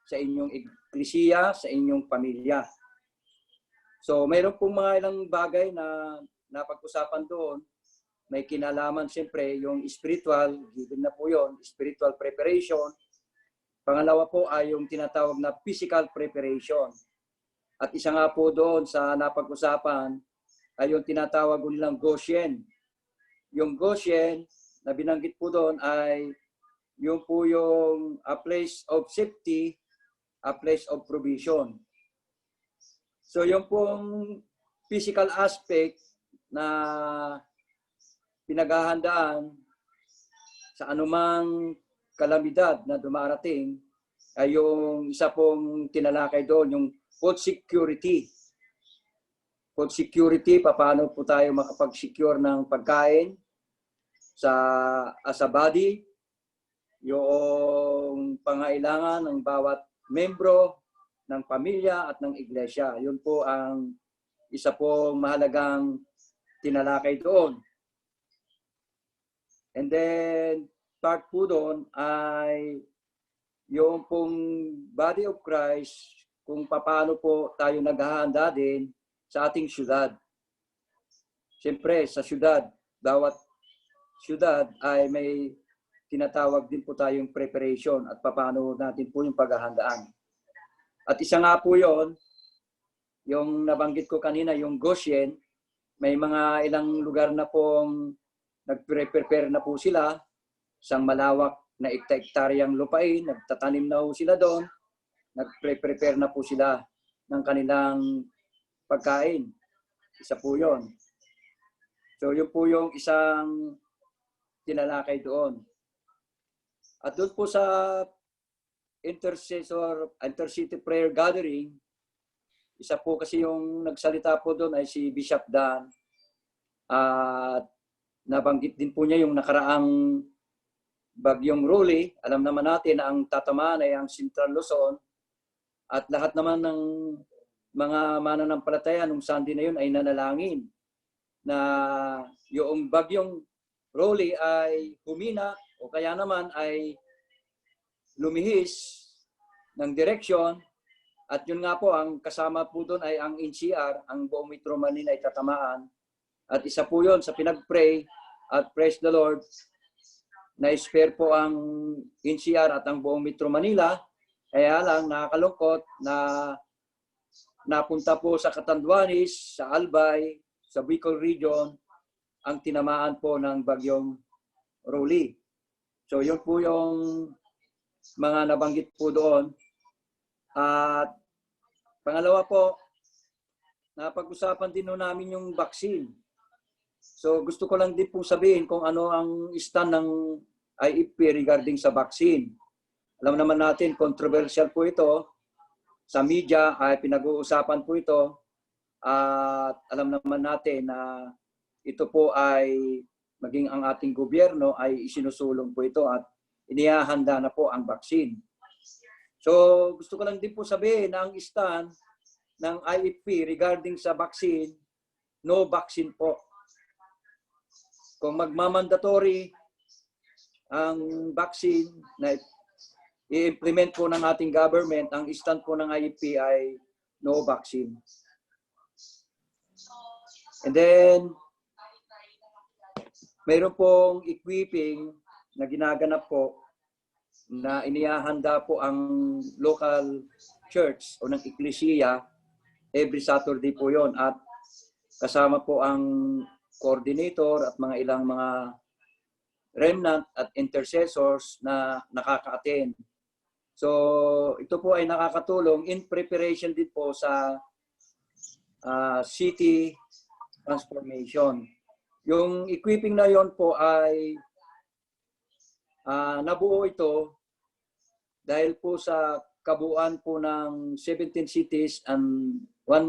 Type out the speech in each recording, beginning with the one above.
sa inyong iglesia, sa inyong pamilya. So mayroon pong mga ilang bagay na napag-usapan doon. May kinalaman siyempre yung spiritual, given na po yun, spiritual preparation. Pangalawa po ay yung tinatawag na physical preparation. At isa nga po doon sa napag-usapan ay yung tinatawag nilang Goshen. Yung Goshen na binanggit po doon ay yung po yung a place of safety, a place of provision. So yung pong physical aspect na pinaghahandaan sa anumang kalamidad na dumarating ay yung isa pong tinalakay doon, yung food security. Food security, paano po tayo makapag-secure ng pagkain as a body, yung pangailangan ng bawat membro ng pamilya at ng iglesia. Yun po ang isa pong mahalagang tinalakay doon. And then, part po doon ay yung pong body of Christ, kung paano po tayo naghahanda din sa ating syudad. Siyempre, sa syudad, bawat syudad ay may tinatawag din po tayong preparation at paano natin po yung paghahandaan. At isa nga po yon, yung nabanggit ko kanina, yung Goshen, may mga ilang lugar na pong nag-prepare na po sila, isang malawak na ektaryang lupain, nagtatanim na po sila doon, nag-prepare na po sila ng kanilang pagkain. Isa po yon. So yun po yung isang tinalakay doon. At doon po sa intercity prayer gathering, isa po kasi yung nagsalita po doon ay si Bishop Dan. At nabanggit din po niya yung nakaraang bagyong Rolly. Alam naman natin na ang tatamaan ay ang Central Luzon. At lahat naman ng mga mananampalataya nung Sunday na yun ay nanalangin na yung bagyong Rolly ay humina o kaya naman ay lumihis ng direksyon. At yun nga po, ang kasama po doon ay ang NCR, ang buong Metro Manila ay tatamaan. At isa po yun sa pinag-pray at praise the Lord, na-spare po ang NCR at ang buong Metro Manila. Kaya lang nakakalungkot na napunta po sa Catanduanes, sa Albay, sa Bicol Region, ang tinamaan po ng bagyong Rolly. So yun po yung mga nabanggit po doon. At pangalawa po, napag-usapan din namin yung vaccine. So gusto ko lang din po sabihin kung ano ang stand ng IFP regarding sa vaccine. Alam naman natin, controversial po ito. Sa media ay pinag-uusapan po ito. At alam naman natin na ito po ay maging ang ating gobyerno ay isinusulong po ito at inihahanda na po ang vaccine. So gusto ko lang din po sabihin na ang stand ng IFP regarding sa vaccine, no vaccine po. Kung magmamandatory ang vaccine na i-implement po ng ating government, ang stand po ng IFP ay no vaccine. And then, mayroon pong equipping na ginaganap po na inihahanda po ang local church o ng iglesia every Saturday po yon. At kasama po ang coordinator at mga ilang mga remnant at intercessors na nakaka-attend. So ito po ay nakakatulong in preparation din po sa city transformation. Yung equipping na yon po ay nabuo ito dahil po sa kabuuan po ng 17 cities and one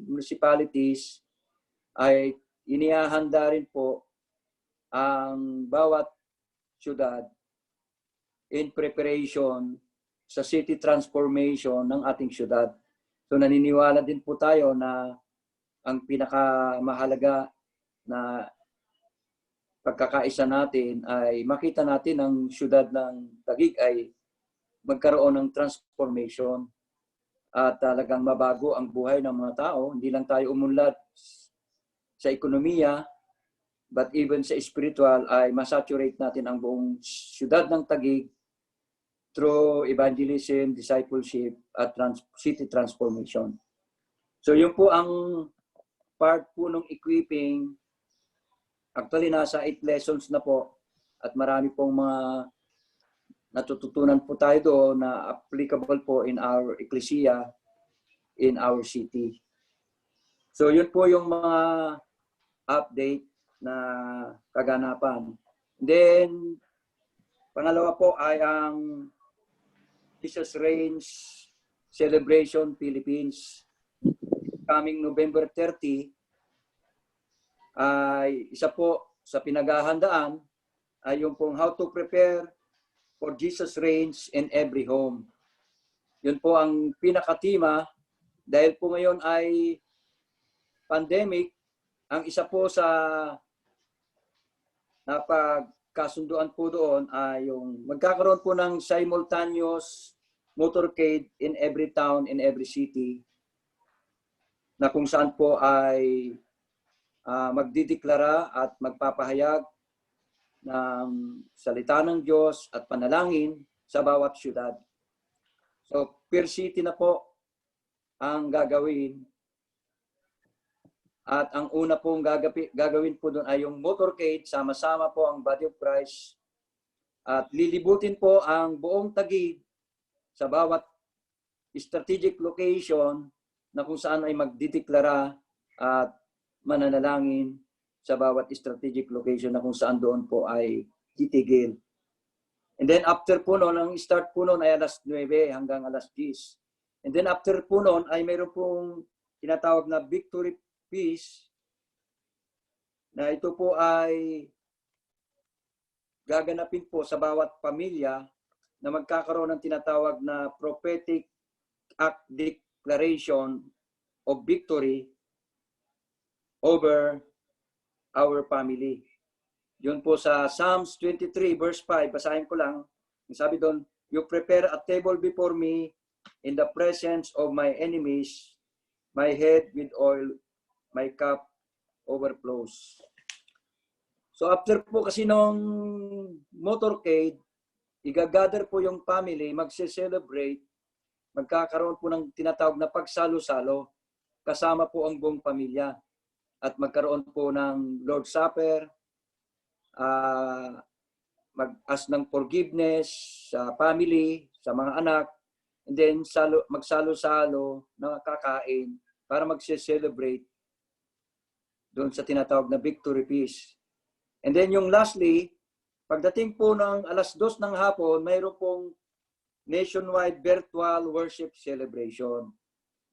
municipalities ay inihahanda rin po ang bawat syudad in preparation sa city transformation ng ating syudad. So naniniwala din po tayo na ang pinakamahalaga na pagkakaisa natin ay makita natin ang syudad ng Taguig ay magkaroon ng transformation at talagang mabago ang buhay ng mga tao. Hindi lang tayo umunlad sa ekonomiya, but even sa spiritual ay masaturate natin ang buong syudad ng Taguig through evangelism, discipleship, at city transformation. So yun po ang part po ng equipping. Actually, nasa 8 lessons na po at marami pong mga natututunan po tayo doon na applicable po in our ecclesia, in our city. So yun po yung mga update na kaganapan. Then, pangalawa po ay ang Jesus Reigns Celebration Philippines. Coming November 30, ay isa po sa pinaghahandaan ay yung pong how to prepare for Jesus Reigns in every home. Yun po ang pinakatima dahil po ngayon ay pandemic. Ang isa po sa napagkasunduan po doon ay yung magkakaroon po ng simultaneous motorcade in every town, in every city, na kung saan po ay magdideklara at magpapahayag ng salita ng Diyos at panalangin sa bawat syudad. So, per city na po ang gagawin. At ang una pong gagawin po doon ay yung motorcade, sama-sama po ang Body of Christ. At lilibutin po ang buong Taguig sa bawat strategic location na kung saan ay magdideklara at mananalangin sa bawat strategic location na kung saan doon po ay titigil. And then after po noon, ang start po noon ay alas 9 hanggang alas 10. And then after po noon ay mayroon pong tinatawag na Victory Peace, na ito po ay gaganapin po sa bawat pamilya na magkakaroon ng tinatawag na prophetic act declaration of victory over our family. Yun po sa Psalms 23 verse 5, basahin ko lang. Sabi doon, you prepare a table before me in the presence of my enemies, my head with oil, my cup overflows. So after po kasi nung motorcade, igagather po yung family, magse-celebrate, magkakaroon po ng tinatawag na pagsalo-salo, kasama po ang buong pamilya. At magkaroon po ng Lord's Supper, mag-ask ng forgiveness sa family, sa mga anak, and then magsalo-salo na kakain para magse-celebrate doon sa tinatawag na Victory Peace. And then yung lastly, pagdating po ng alas 2 ng hapon, mayroon pong nationwide virtual worship celebration.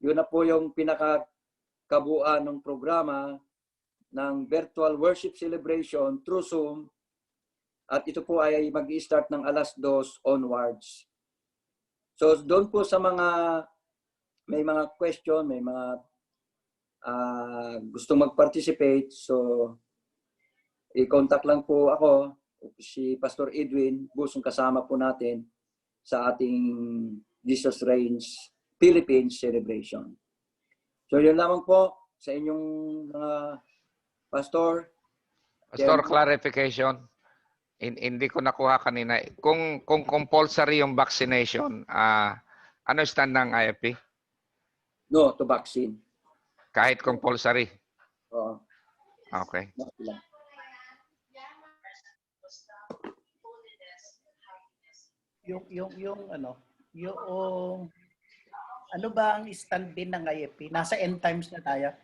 Yun na po yung pinakabuuan ng programa ng virtual worship celebration through Zoom. At ito po ay mag-i-start ng alas 2 onwards. So doon po sa may mga question, may mga gustong mag-participate, so i-contact lang po ako, si Pastor Edwin Busong, kasama po natin sa ating Jesus Reigns Philippines celebration. So yun lamang po sa inyong Pastor. Pastor, clarification. Hindi ko nakuha kanina. Kung compulsory yung vaccination, ano stand ng IFP? No to vaccine. Kahit compulsory? Oo. Okay. Ano ba ang stand din ng IFP? Nasa end times na tayo?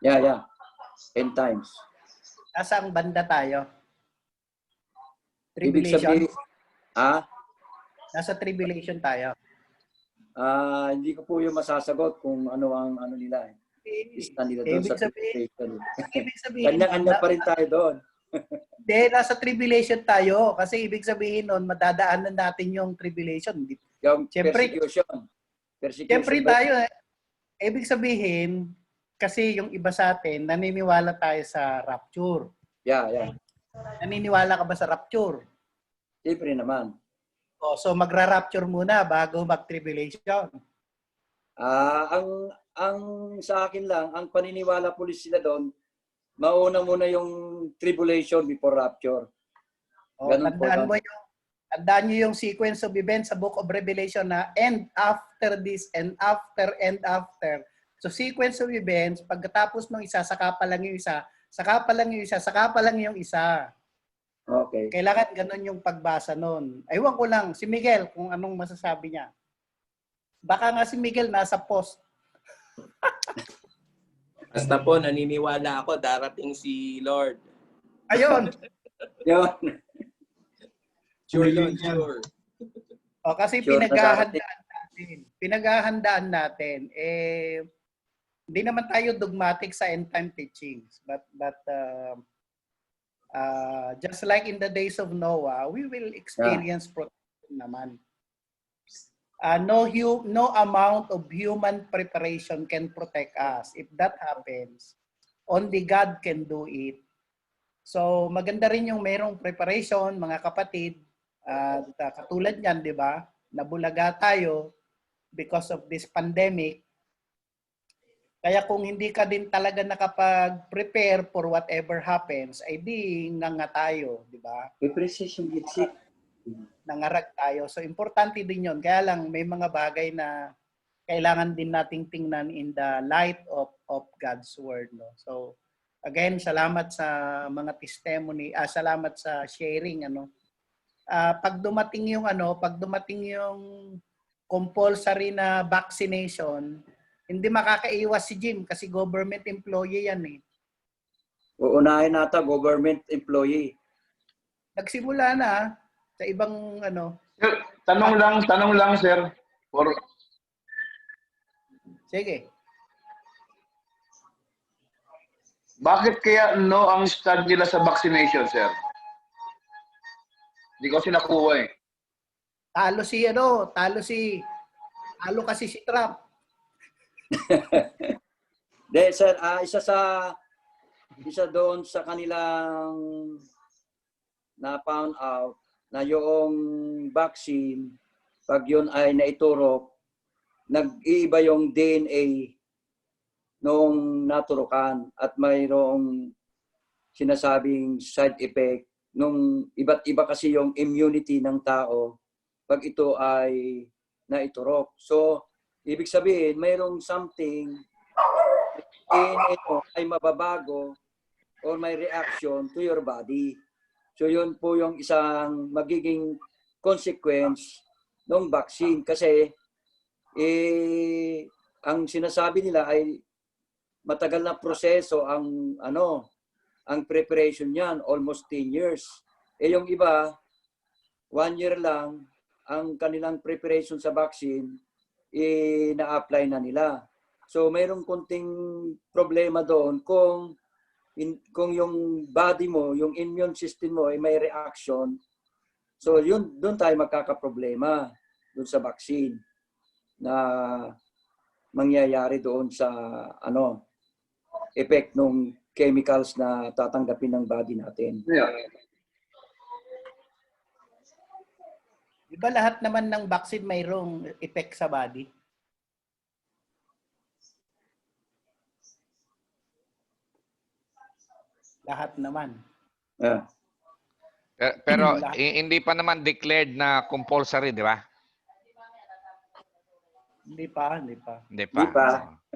Yeah. End times. Nasa ang banda tayo? Ibig Tribulation? sabihin, Nasa tribulation tayo? Hindi ko po yung masasagot kung ano ang nila. Stand nila doon sa tribulation. Ibig sabihin, Kanya-kanya pa rin tayo doon. Hindi, nasa tribulation tayo. Kasi ibig sabihin nun, madadaanan natin yung tribulation. Yung Siyempre, persecution tayo. Ibig sabihin, kasi yung iba sa atin, naniniwala tayo sa rapture. Yeah. Naniniwala ka ba sa rapture? Siyempre naman. Oh, so magra-rapture muna bago mag-tribulation. Ang sa akin lang, ang paniniwala po sila doon, mauna muna yung tribulation before rapture. Oh, Ganun po tandaan lang. mo tandaan niyo yung sequence of events sa Book of Revelation na and after this and after and after. So sequence of events, pagkatapos ng isa, saka pa lang yung isa, saka pa lang yung isa, saka pa lang yung isa. Okay. Kailangan ganun yung pagbasa nun. Aywan ko lang, si Miguel, kung anong masasabi niya. Baka nga si Miguel nasa post. Basta po, naniniwala ako, darating si Lord. Ayun. Yun. Sure, Lord, sure. O, kasi Sure, pinaghahandaan natin. Hindi naman tayo dogmatic sa end time teachings. But just like in the days of Noah, we will experience protection naman. No amount of human preparation can protect us. If that happens, only God can do it. So maganda rin yung merong preparation, mga kapatid. Katulad niyan, di ba? Nabulaga tayo because of this pandemic. Kaya kung hindi ka din talaga nakapag-prepare for whatever happens, ay di nga tayo, di ba? Precision gitsik. Nangarag tayo. So importante din yun. Kaya lang may mga bagay na kailangan din nating tingnan in the light of God's word, no. So again, salamat sa mga testimony, salamat sa sharing, ano. Pag dumating yung compulsory na vaccination, hindi makakaiwas si Jim kasi government employee yan eh. Uunahin nata government employee. Nagsimula na sa ibang Sir, tanong lang sir. Sige. Bakit kaya no ang stand nila sa vaccination, sir? Hindi ko sinakuha eh. Talo kasi si Trump. Sir, isa doon sa kanilang na found out na yung vaccine, pag yun ay naiturok, nag-iiba yung DNA nung naturukan at mayroong sinasabing side effect nung iba't iba kasi yung immunity ng tao pag ito ay naiturok. So, ibig sabihin, mayroong something in ito ay mababago or may reaction to your body. So, yun po yung isang magiging consequence ng vaccine. Kasi, ang sinasabi nila ay matagal na proseso ang preparation niyan, almost 10 years. Yung iba, 1 year lang ang kanilang preparation sa vaccine, na-apply na nila. So mayroong konting problema doon kung yung body mo, yung immune system mo ay may reaction. So doon tayo magkakaproblema doon sa vaccine na mangyayari doon sa effect ng chemicals na tatanggapin ng body natin. Yeah. Di ba lahat naman ng vaccine mayroong effect sa body? Lahat naman. Yeah. Pero hindi pa naman declared na compulsory, di ba? Hindi pa. Hindi pa. Hindi pa.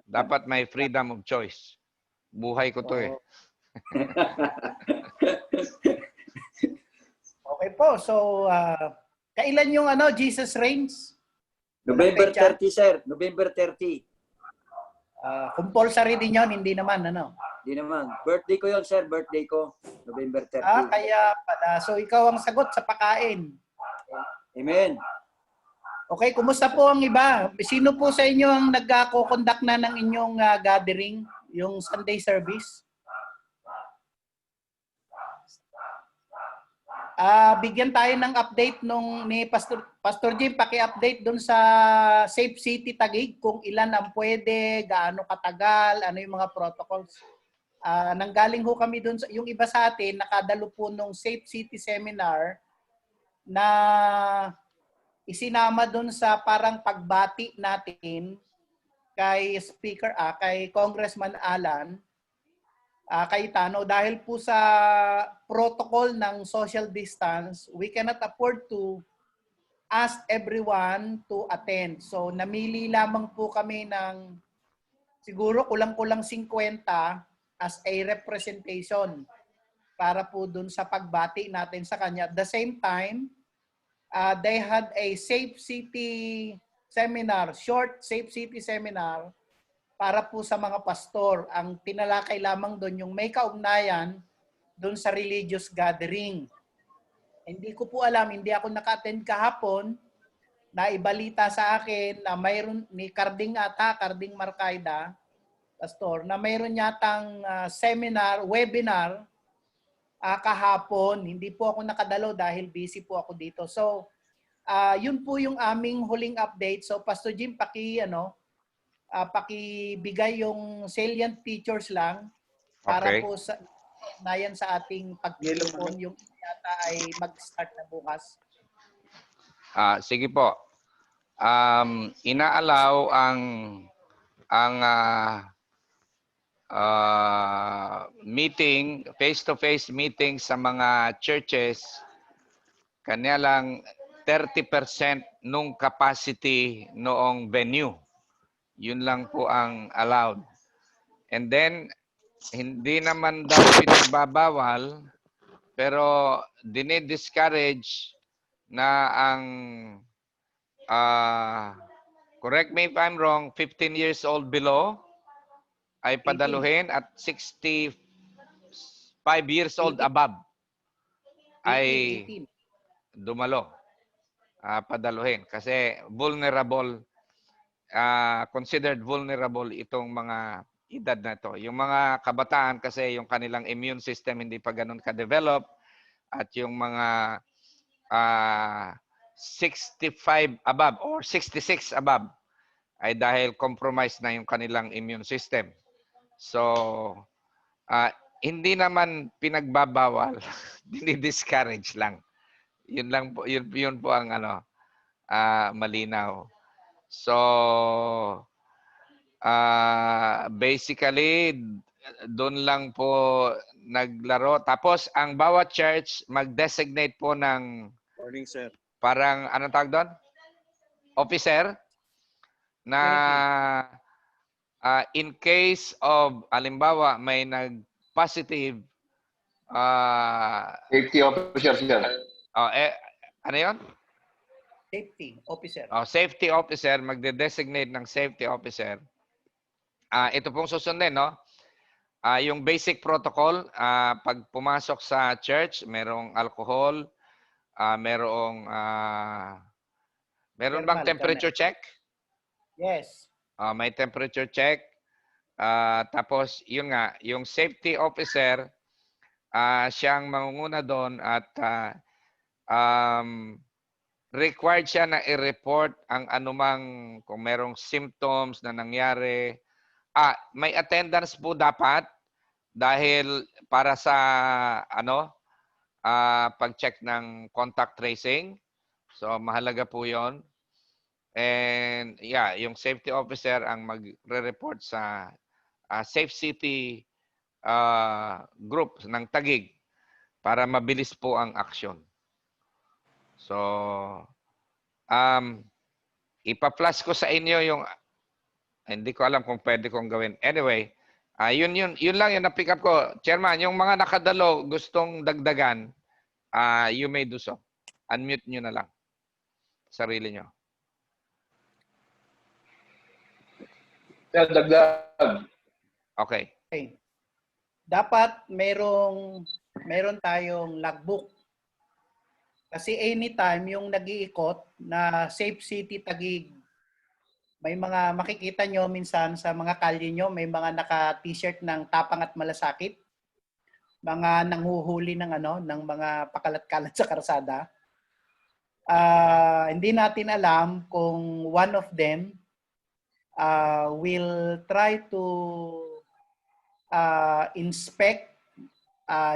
Dapat may freedom of choice. Buhay ko to eh. Okay po. So, kailan yung Jesus Reigns? November 30, sir. November 30. Compulsory din yun, hindi naman, Hindi naman. Birthday ko yon, sir. Birthday ko. November 30. Kaya pala. So, ikaw ang sagot sa pagkain. Amen. Okay, kumusta po ang iba? Sino po sa inyo ang nagko-conduct na ng inyong gathering, yung Sunday service? Bigyan tayo ng update ni Pastor Jim, paki-update dun sa Safe City Taguig kung ilan ang pwede, gaano katagal, ano yung mga protocols. Nanggaling ho kami dun, yung iba sa atin, nakadalo po nung Safe City Seminar na isinama doon sa parang pagbati natin kay Congressman Alan Cayetano, dahil po sa protocol ng social distance, we cannot afford to ask everyone to attend. So namili lamang po kami ng siguro kulang-kulang 50 as a representation para po dun sa pagbati natin sa kanya. At the same time, they had a Safe City seminar, short Safe City seminar para po sa mga pastor. Ang tinalakay lamang doon yung may kaugnayan doon sa religious gathering. Hindi ko po alam, hindi ako naka-attend kahapon, na ibalita sa akin na mayroon ni Carding Marcaida, pastor, na mayroon yatang seminar, webinar kahapon. Hindi po ako nakadalo dahil busy po ako dito. So, yun po yung aming huling update. So, Pastor Jim, pakibigay yung salient features lang para Okay. po sa nayan sa ating pagtipon yung yata ay mag-start na bukas. Sige po. Inaalaw ang meeting, face-to-face meeting sa mga churches, kanya lang 30% nung capacity noong venue. Yun lang po ang allowed. And then, hindi naman daw pinagbabawal, pero dinidiscourage na ang, correct me if I'm wrong, 15 years old below ay padaluhin at 65 years old 18. above 18. ay dumalo. Padaluhin. Kasi vulnerable, considered vulnerable itong mga edad na ito. Yung mga kabataan kasi yung kanilang immune system hindi pa ganun ka-develop at yung mga 65 above or 66 above ay dahil compromised na yung kanilang immune system. So, hindi naman pinagbabawal, dinidiscourage lang. Yun lang po, yun po ang malinaw. So, basically, doon lang po naglaro. Tapos, ang bawat church mag-designate po ng Morning, sir. parang, anong tawag doon? Officer na in case of, alimbawa, may nag-positive Safety officer, sir. ano yun? Safety officer. Safety officer, magde-designate ng safety officer. Ito pong susundin, no? Yung basic protocol, pag pumasok sa church, merong alcohol, meron bang temperature check? Yes. May temperature check. Tapos, yun nga, yung safety officer, siyang mangunguna doon at required siya na i-report ang anumang kung merong symptoms na nangyari. May attendance po dapat dahil para sa pag-check ng contact tracing. So mahalaga po 'yon. And yeah, yung safety officer ang magre-report sa Safe City group ng Taguig para mabilis po ang aksyon. So, ipa-flash ko sa inyo yung, hindi ko alam kung pwede kong gawin. Anyway, yun lang yung na-pick up ko. Chairman, yung mga nakadalo gustong dagdagan, you may do so. Unmute nyo na lang. Sarili nyo. Sir, dagdag. Okay. Okay. Dapat meron tayong logbook. Kasi anytime yung nag-iikot na Safe City Taguig, may mga makikita nyo minsan sa mga kalye nyo, may mga naka-t-shirt ng Tapang at Malasakit, mga nanghuhuli ng mga pakalat-kalat sa karsada. Hindi natin alam kung one of them will try to inspect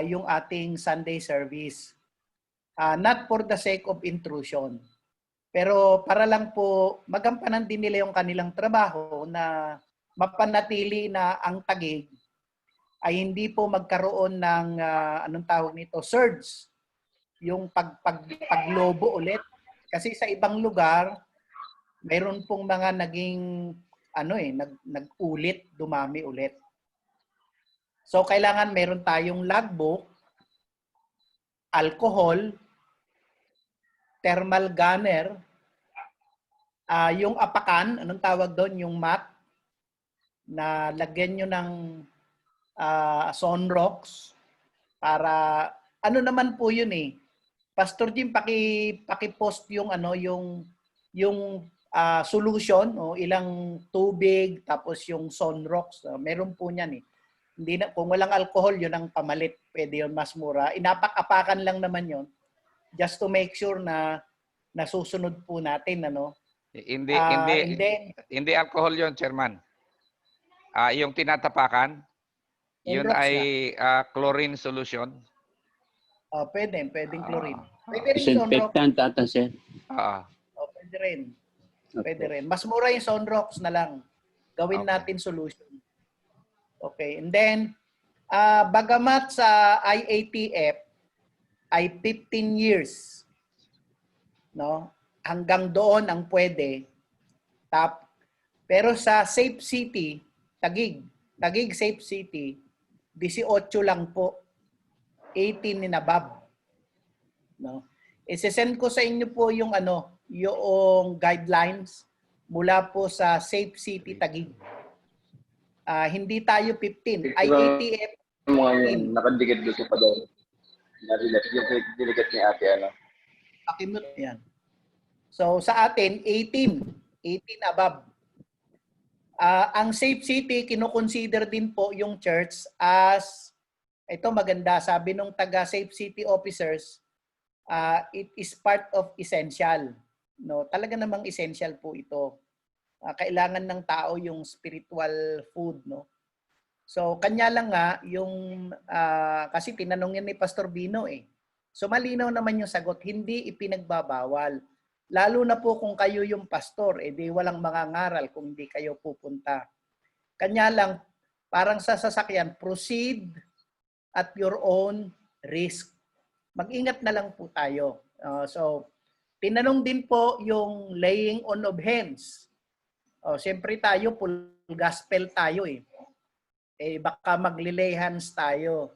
yung ating Sunday service. Not for the sake of intrusion. Pero para lang po magampanan din nila yung kanilang trabaho na mapanatili na ang Taguig ay hindi po magkaroon ng anong tawag nito, surge, yung paglobo ulit. Kasi sa ibang lugar, mayroon pong mga naging nag-ulit, dumami ulit. So kailangan meron tayong logbook, alcohol, thermal gunner, yung apakan, anong tawag doon, yung mat, na lagyan nyo ng sunrocks para, ano naman po yun eh. Pastor Jim, paki-post yung solution, ilang tubig, tapos yung sunrocks, meron po niyan eh. Hindi na, kung walang alcohol, yun ang pamalit. Pwede yun, mas mura. Inapak-apakan lang naman yun just to make sure na nasusunod po natin. Hindi, And then, hindi alcohol yon, Chairman. Yung tinatapakan, yun sunrocks ay chlorine solution. pwedeng chlorine. Pwede rin sunrocks. Disinfectant ata, sir. Pwede rin. Pwede rin. Mas mura yung sunrocks na lang. Gawin Okay. natin solution. Okay. And then, bagamat sa IATF ay 15 years, no? Hanggang doon ang pwede. Pero sa Safe City, Taguig Safe City, 18 lang po. 18 and above. No? Isesend ko sa inyo po yung yung guidelines mula po sa Safe City Taguig. Hindi tayo 15. IATF Mga yung nakadikit doon sa padaw. Yung dinikat ni ate, pakimut yan. So sa atin, 18 above. Ang Safe City, kinukonsider din po yung church as, ito maganda, sabi nung taga Safe City officers, it is part of essential. No, talaga namang essential po ito. Kailangan ng tao yung spiritual food, no. So kanya lang nga yung kasi tinanong yan ni Pastor Bino eh. So malinaw naman yung sagot, hindi ipinagbabawal. Lalo na po kung kayo yung pastor, di walang mangangaral kung hindi kayo pupunta. Kanya lang, parang sa sasakyan, proceed at your own risk. Mag-ingat na lang po tayo. So, tinanong din po yung laying on of hands. Siyempre tayo, full gospel tayo eh. Baka maglilay hands tayo.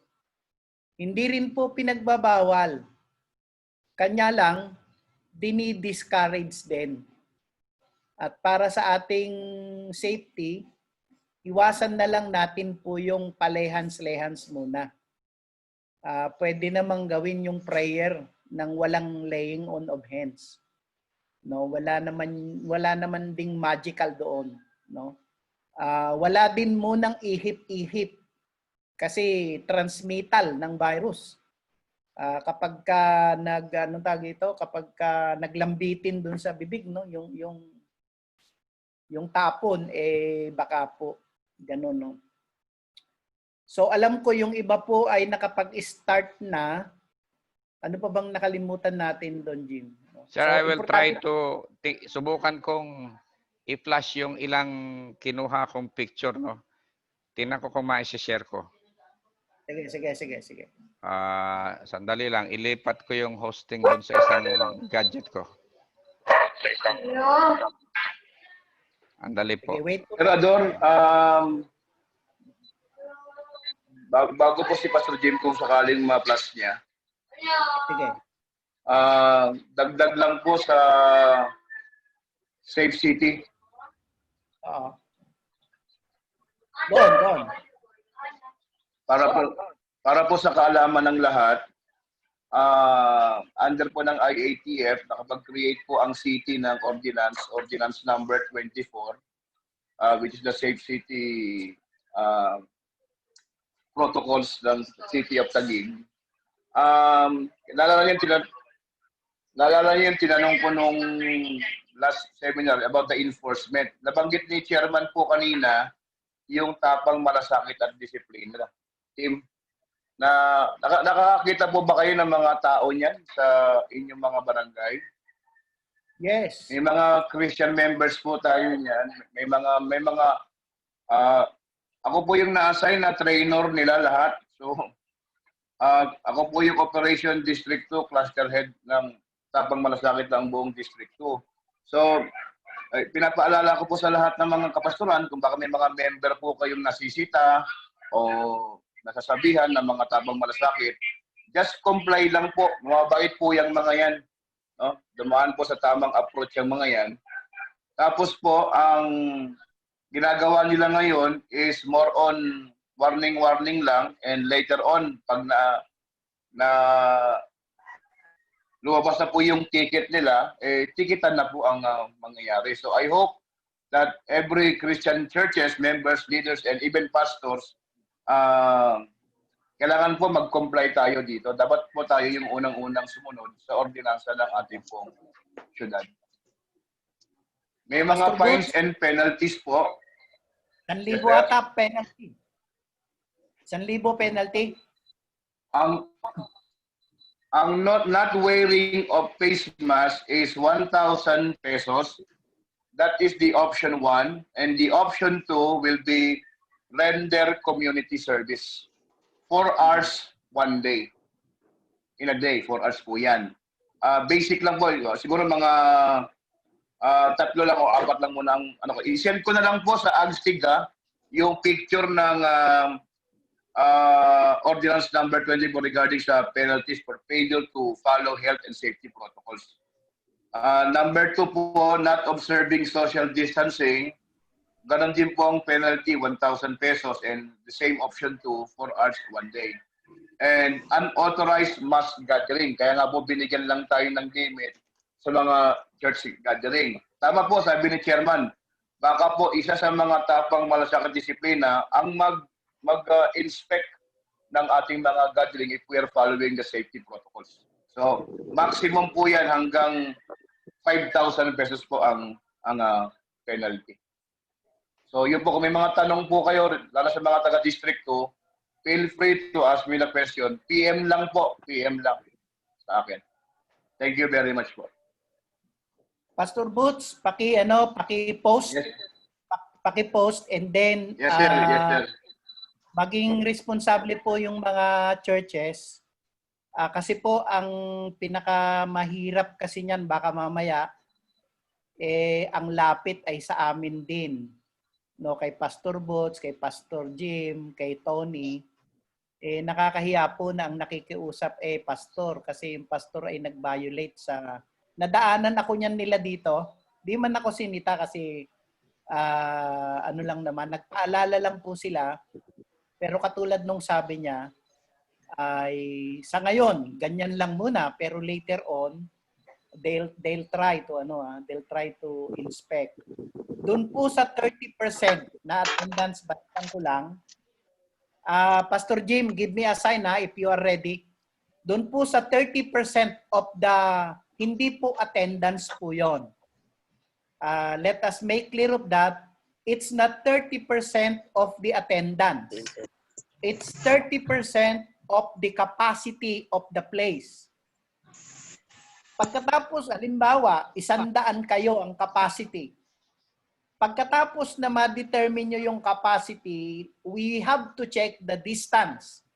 Hindi rin po pinagbabawal. Kanya lang, dinidiscourage din. At para sa ating safety, iwasan na lang natin po yung palehans-lehans muna. Pwede namang gawin yung prayer ng walang laying on of hands. No, wala naman ding magical doon, no? Wala din munang ihip-ihip kasi transmittal ng virus. Kapag ka kapag ka naglambitin doon sa bibig, no, yung tapon baka po ganun, no. So alam ko yung iba po ay nakapag-start na. Ano pa bang nakalimutan natin doon, Jim? Sir, So, I will try importante- to subukan kong i-flash yung ilang kinuha kong picture, no. Tingnan ko kung ma-share ko. Sige. Sandali lang, ilipat ko yung hosting dun sa isang gadget ko. Andali po. Sige, wait. Pero Adon, bago po si Pastor Jim kung sakaling ma-plus niya, Sige. dagdag lang po sa Safe City. Oo. Doon. Para po sa kaalaman ng lahat, under po ng IATF, nakapag-create po ang city ng ordinance number 24, which is the Safe City protocols ng City of Taguig. Naalala niyo yung tinanong ko nung last seminar about the enforcement. Nabanggit ni Chairman po kanina yung tapang malasakit at disiplina. Team, nakakakita po ba kayo ng mga tao niyan sa inyong mga barangay? Yes. May mga Christian members po tayo niyan. May mga ako po yung na-assign na trainer nila lahat. So ako po yung Operation District 2 Cluster Head ng Tapang Malasakit ng buong District 2. So pinapaalala ko po sa lahat ng mga kapastoran kung baka may mga member po kayong nasisita o nasasabihan ng mga Tapang Malasakit, just comply lang po. Mabait po yung mga yan. No? Dumaan po sa tamang approach yung mga yan. Tapos po, ang ginagawa nila ngayon is more on warning lang, and later on, pag na lumabas na po yung ticket nila, tikitan na po ang mangyayari. So I hope that every Christian churches, members, leaders, and even pastors, kailangan po mag-comply tayo dito. Dapat po tayo yung unang-unang sumunod sa ordinansa ng ating pong syudad. May mga Pastor fines Boots, and penalties po. 1,000 Yes, sir. ata penalty. 1,000 penalty. Ang not wearing of face mask is 1,000 pesos. That is the option 1. And the option 2 will be render community service. 4 hours, 1 day. In a day, 4 hours po yan. Basic lang po. Siguro mga 3 lang o 4 lang muna ang ano ko. I-send ko na lang po sa AGSTIG yung picture ng ordinance number 24 regarding sa penalties for failure to follow health and safety protocols. Number 2 po, not observing social distancing. Ganon din po ang penalty, 1,000 pesos, and the same option 2, 4 hours, 1 day. And unauthorized mass gathering. Kaya nga po binigyan lang tayo ng limit sa mga church gathering. Tama po, sabi ni Chairman, baka po isa sa mga Tapang Malasakit disiplina ang mag-inspect ng ating mga gathering if we are following the safety protocols. So, maximum po yan hanggang 5,000 pesos po ang penalty. So, yun po, kung may mga tanong po kayo, lalo sa mga taga-district ko, feel free to ask me the question. PM lang po, PM lang sa akin. Thank you very much po. Pastor Boots, paki-post. Yes, Paki-post and then yes sir. Yes, sir. maging responsable po yung mga churches. Kasi po ang pinakamahirap kasi niyan baka mamaya ang lapit ay sa amin din. No, kay Pastor Boots, kay Pastor Jim, kay Tony, nakakahiya po na ang nakikiusap pastor kasi yung pastor ay nag-violate sa nadaanan ako niyan nila dito. Di man ako sinita kasi ano lang naman, nagpaalala lang po sila. Pero katulad nung sabi niya ay sa ngayon ganyan lang muna pero later on they'll try to inspect. Doon po sa 30% na attendance, balikan ko lang. Pastor Jim, give me a sign if you are ready. Doon po sa 30% of the hindi po attendance po yon. Let us make clear of that. It's not 30% of the attendance. It's 30% of the capacity of the place. Pagkatapos, halimbawa, 100 kayo ang capacity. Pagkatapos na ma-determine nyo yung capacity, we have to check the distance.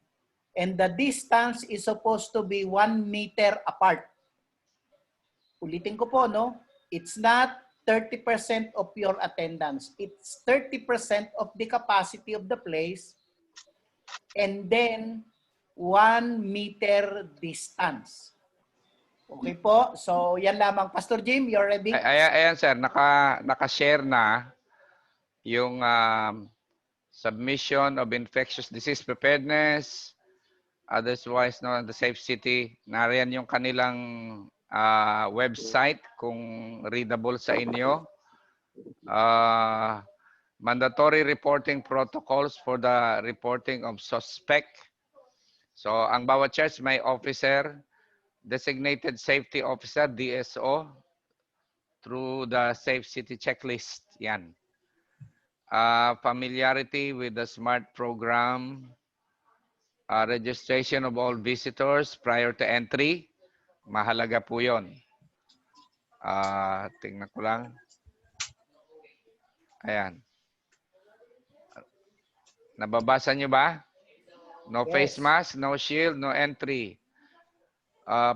And the distance is supposed to be 1 meter apart. Ulitin ko po, no? It's not 30% of your attendance. It's 30% of the capacity of the place and then 1 meter distance. Okay po. So, yan lamang. Pastor Jim, you're ready? Ayan sir, naka-share na yung submission of infectious disease preparedness, otherwise known as the Safe City. Nariyan yung kanilang website kung readable sa inyo. Mandatory reporting protocols for the reporting of suspect. So, ang bawat church may officer, designated safety officer, DSO, through the Safe City checklist. Yan. Familiarity with the SMART program, registration of all visitors prior to entry. Mahalaga po yun. Tingnan ko lang. Ayan. Nababasa nyo ba? No face Yes. mask, no shield, no entry.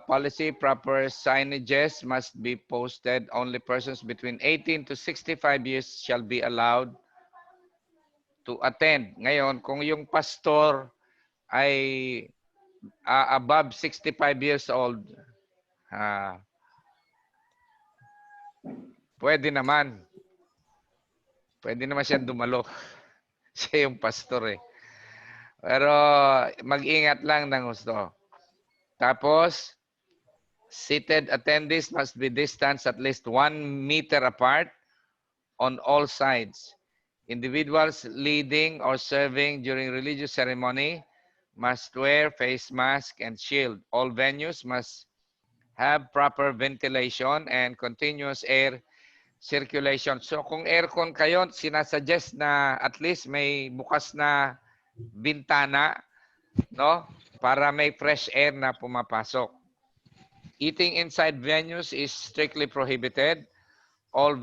Policy proper signages must be posted. Only persons between 18 to 65 years shall be allowed to attend. Ngayon, kung yung pastor ay above 65 years old, pwede naman. Pwede naman siya dumalo. Siya yung pastor eh. Pero mag-ingat lang ng gusto. Tapos, seated attendees must be distanced at least 1 meter apart on all sides. Individuals leading or serving during religious ceremony must wear face mask and shield. All venues must have proper ventilation and continuous air circulation. So kung aircon kayo, sinasuggest na at least may bukas na bintana, no? Para may fresh air na pumapasok. Eating inside venues is strictly prohibited. All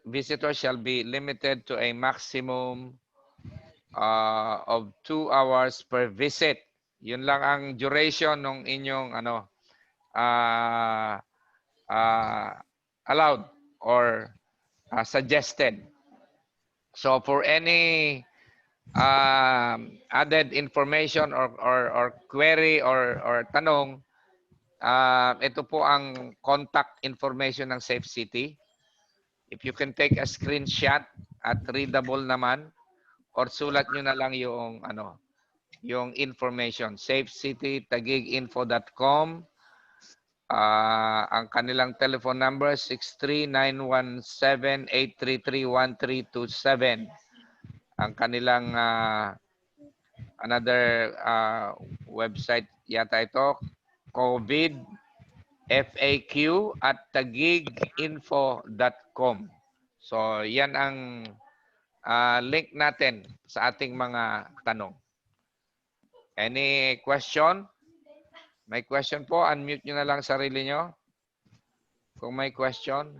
visitors shall be limited to a maximum of 2 hours per visit. Yun lang ang duration ng inyong allowed or suggested. So for any added information or query or tanong, ito po ang contact information ng Safe City. If you can take a screenshot at readable naman, or sulat nyo na lang yung yung information. safecitytagiginfo.com. Ang kanilang telephone number 63917-833-1327. Ang kanilang another website yata ito, COVID FAQ@tagiginfo.com. So yan ang link natin sa ating mga tanong. Any question? May question po, unmute nyo na lang sarili nyo. Kung may question.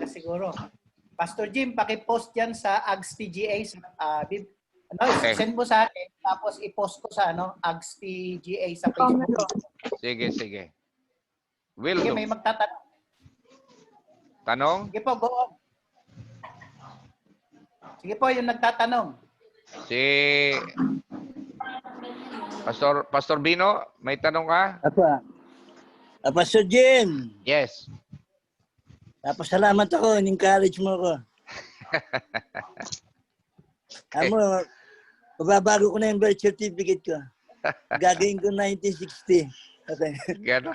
Siguro. Pastor Jim, paki-post yan sa AGS-TGA. Okay. Send mo sa akin, tapos i-post ko sa AGS-TGA sa Facebook. Sige. Will Sige, do. may magtatanong. Tanong? Sige po, go on. Sige po, yung nagtatanong. Si Pastor Bino, may tanong ka? Pastor Jim, Yes. salamat ako, in-encourage mo ako. Amo, babago ko na yung birth certificate ko. Gagawin ko 1960. Okay. Ganon.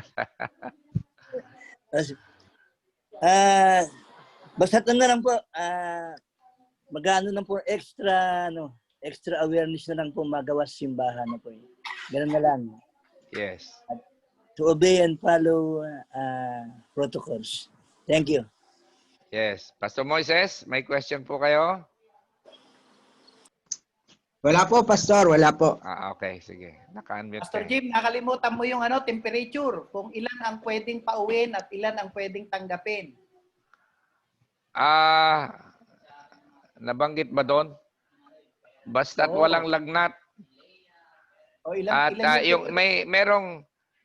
Basta na lang po, magano lang po extra awareness na lang po magawa sa simbahan na po. Ganun na lang. Yes. To obey and follow protocols. Thank you. Yes. Pastor Moises, may question po kayo? Wala po, Pastor. Wala po. Okay. Sige. Naka-unmute Pastor kayo. Jim, nakalimutan mo yung temperature. Kung ilan ang pwedeng pauwiin at ilan ang pwedeng tanggapin. Nabanggit ba doon? Basta't Oo. walang lagnat. O At ilan yung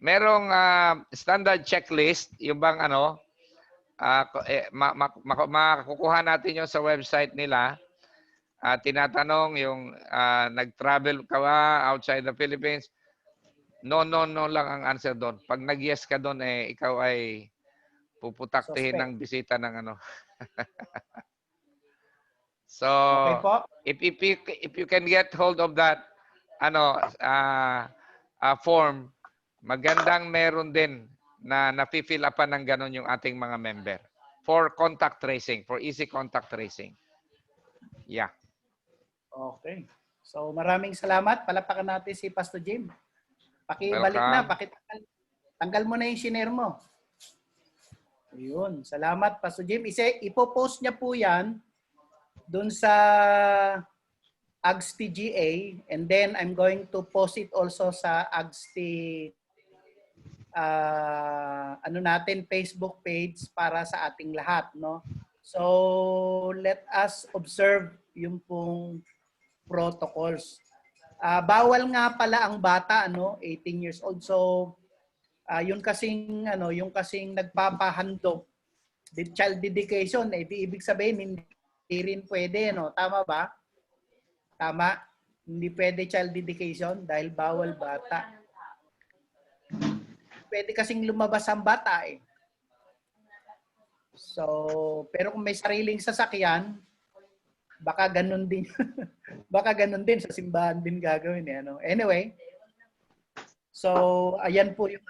merong standard checklist, yung bang makukuha natin yung sa website nila. Tinatanong yung nag-travel ka ba outside the Philippines? No lang ang answer doon. Pag nag-yes ka doon, ikaw ay puputaktihin Suspect. ng bisita ng So, Okay po. if you can get hold of that form, magandang meron din na nafi-fill upan ng ganun yung ating mga member for contact tracing, for easy contact tracing. Yeah. Okay. So maraming salamat. Palapakan natin si Pastor Jim. Pakibalik na. Tanggal mo na yung share mo. Ayun. Salamat, Pastor Jim. Ipopost niya po yan dun sa AGS-TGA, and then I'm going to post it also sa AGS-T ano natin, Facebook page para sa ating lahat, no? So, let us observe yung pong protocols. Bawal nga pala ang bata, ano, 18 years old. So, yung kasing nagpapahandog, child dedication, di ibig sabihin hindi rin pwede, no? Tama ba? Tama. Hindi pwede child dedication dahil bawal bata. Pwede kasing lumabas ang bata eh. So, pero kung may sariling sasakyan, baka ganun din. Baka ganun din sa simbahan din gagawin eh, ano. Anyway, so ayan po yung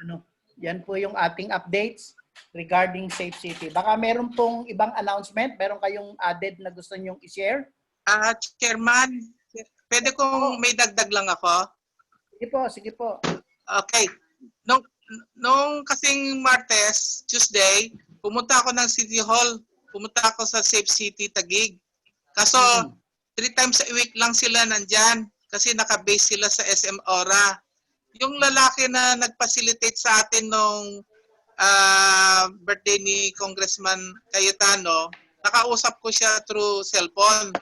yan po yung ating updates regarding Safe City. Baka meron pong ibang announcement, meron kayong added na gusto niyo i-share? Chairman, pwede kong may dagdag lang ako? Sige po. Okay. Nung kasing Martes, Tuesday, pumunta ako ng City Hall. Pumunta ako sa Safe City Taguig. Kaso, 3 times a week lang sila nandyan kasi naka-base sila sa SM Aura. Yung lalaki na nag-facilitate sa atin nung birthday ni Congressman Cayetano, nakausap ko siya through cellphone.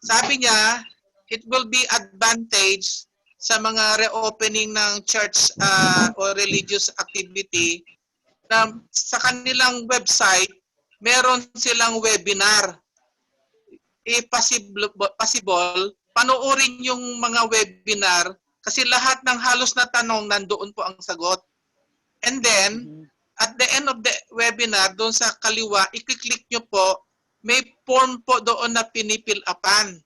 Sabi niya, it will be advantage sa mga reopening ng church or religious activity na sa kanilang website, meron silang webinar. Possible, panoorin yung mga webinar kasi lahat ng halos na tanong nandoon po ang sagot. And then, at the end of the webinar, doon sa kaliwa, i-click nyo po, may form po doon na pinipil-upan.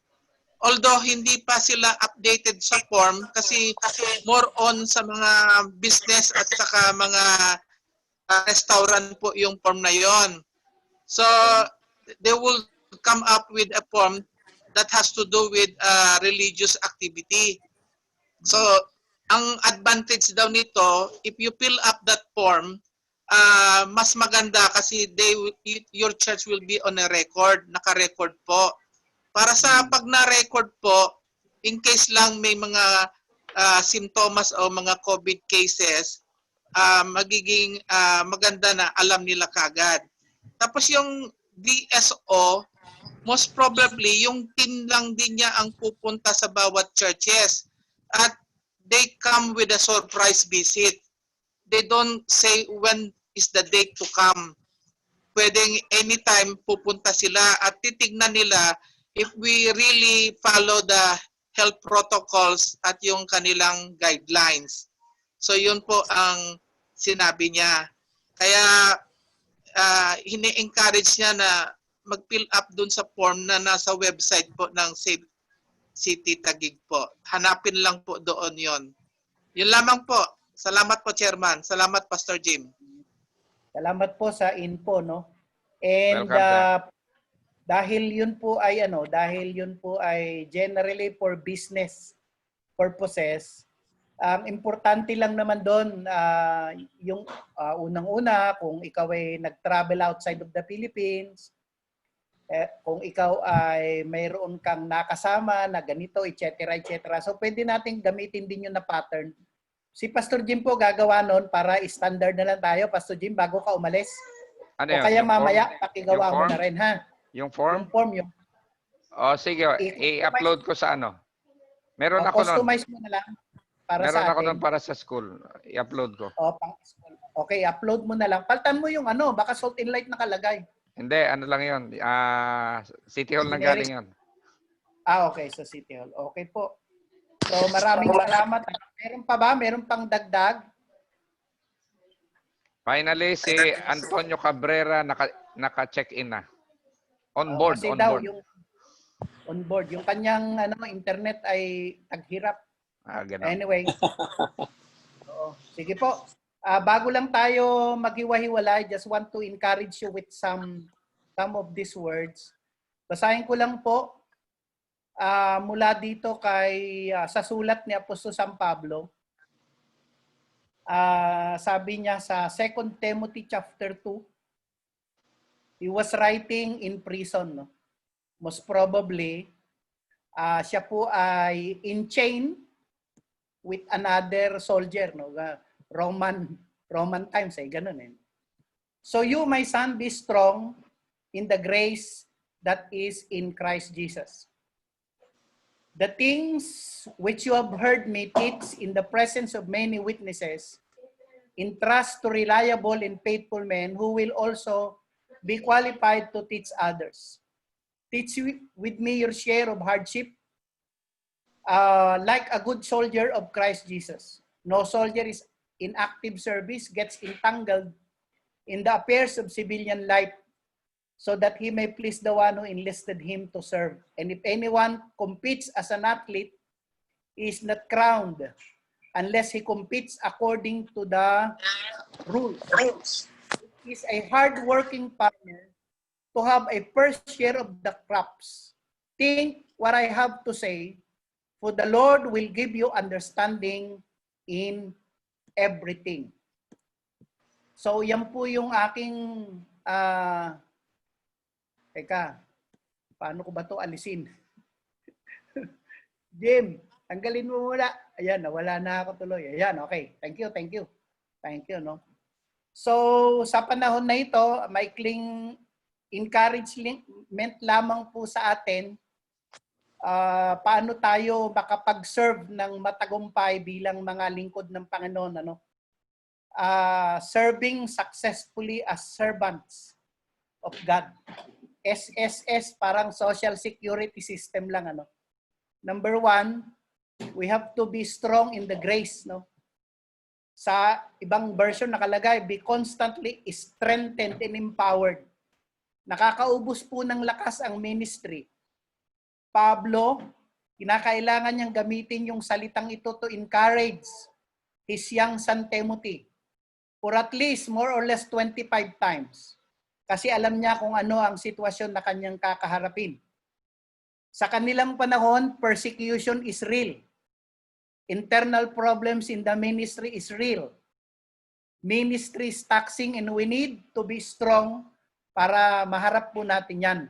Although hindi pa sila updated sa form kasi more on sa mga business at saka mga restaurant po yung form na yon. So, they will come up with a form that has to do with religious activity. So, ang advantage daw nito, if you fill up that form, mas maganda kasi your church will be on a record, naka-record po. Para sa pag na-record po, in case lang may mga simptomas o mga COVID cases, magiging maganda na alam nila kagad. Tapos yung DSO, most probably, yung team lang din niya ang pupunta sa bawat churches. At they come with a surprise visit. They don't say when is the date to come. Pwedeng anytime pupunta sila at titignan nila if we really follow the health protocols at yung kanilang guidelines. So yun po ang sinabi niya. Kaya hini-encourage niya na mag-fill up dun sa form na nasa website po ng Safe City Taguig po. Hanapin lang po doon yon. Yun lamang po. Salamat po, Chairman. Salamat, Pastor Jim. Salamat po sa info, no? And dahil yun po ay generally for business purposes, importante lang naman doon yung unang-una kung ikaw ay nag-travel outside of the Philippines, kung ikaw ay mayroon kang nakasama na ganito, etc. etc. So pwede nating gamitin din yun na pattern. Si Pastor Jim po gagawa nun para standard na lang tayo. Pastor Jim, bago ka umalis. Ano o kaya mamaya, pakigawa mo na rin, ha? Yung form? Yung form, yung... sige, i-upload ko sa ano. Meron ako nun. Customize mo na lang para Meron sa atin. ako nun para sa school. I-upload ko. Okay, upload mo na lang. Paltan mo yung baka Salt and Light nakalagay. Hindi, ano lang yun. City Hall lang galing yun. Okay, sa City Hall. Okay po. So maraming salamat. Meron pa ba? Meron pang dagdag? Finally, si Antonio Cabrera naka-check-in na. On board, kasi on daw, board. Yung on board. Yung kanyang internet ay taghirap. Ganun. Anyway. Sige po. Bago lang tayo maghiwa-hiwalay, just want to encourage you with some of these words. Basahin ko lang po mula dito sa sulat ni Apostol San Pablo. Sabi niya sa 2 Timothy chapter 2, he was writing in prison. No? Most probably, siya po ay in chain with another soldier. No? Roman times eh, ganun eh. So you, my son, be strong in the grace that is in Christ Jesus. The things which you have heard me teach in the presence of many witnesses, entrust to reliable and faithful men who will also be qualified to teach others. Teach with me your share of hardship, like a good soldier of Christ Jesus. No soldier is in active service gets entangled in the affairs of civilian life, so that he may please the one who enlisted him to serve. And if anyone competes as an athlete, he is not crowned unless he competes according to the rules. He is a hard-working partner to have a first share of the crops. Think what I have to say, for the Lord will give you understanding in everything. So yan po yung aking teka, paano ko ba to alisin? Jim, tanggalin mo muna. Ayan, nawala na ako tuloy. Ayan, okay. Thank you, thank you. Thank you, no? So, sa panahon na ito, maikling encouragement lamang po sa atin paano tayo makapag-serve ng matagumpay bilang mga lingkod ng Panginoon, ano? Serving successfully as servants of God. SSS, parang social security system lang, ano. Number 1, we have to be strong in the grace, no. Sa ibang version nakalagay, be constantly strengthened and empowered. Nakakaubos po ng lakas ang ministry. Pablo, kinakailangan niyang gamitin yung salitang ito to encourage his young son Timothy for at least more or less 25 times. Kasi alam niya kung ano ang sitwasyon na kanyang kakaharapin. Sa kanilang panahon, persecution is real. Internal problems in the ministry is real. Ministry is taxing and we need to be strong para maharap po natin yan.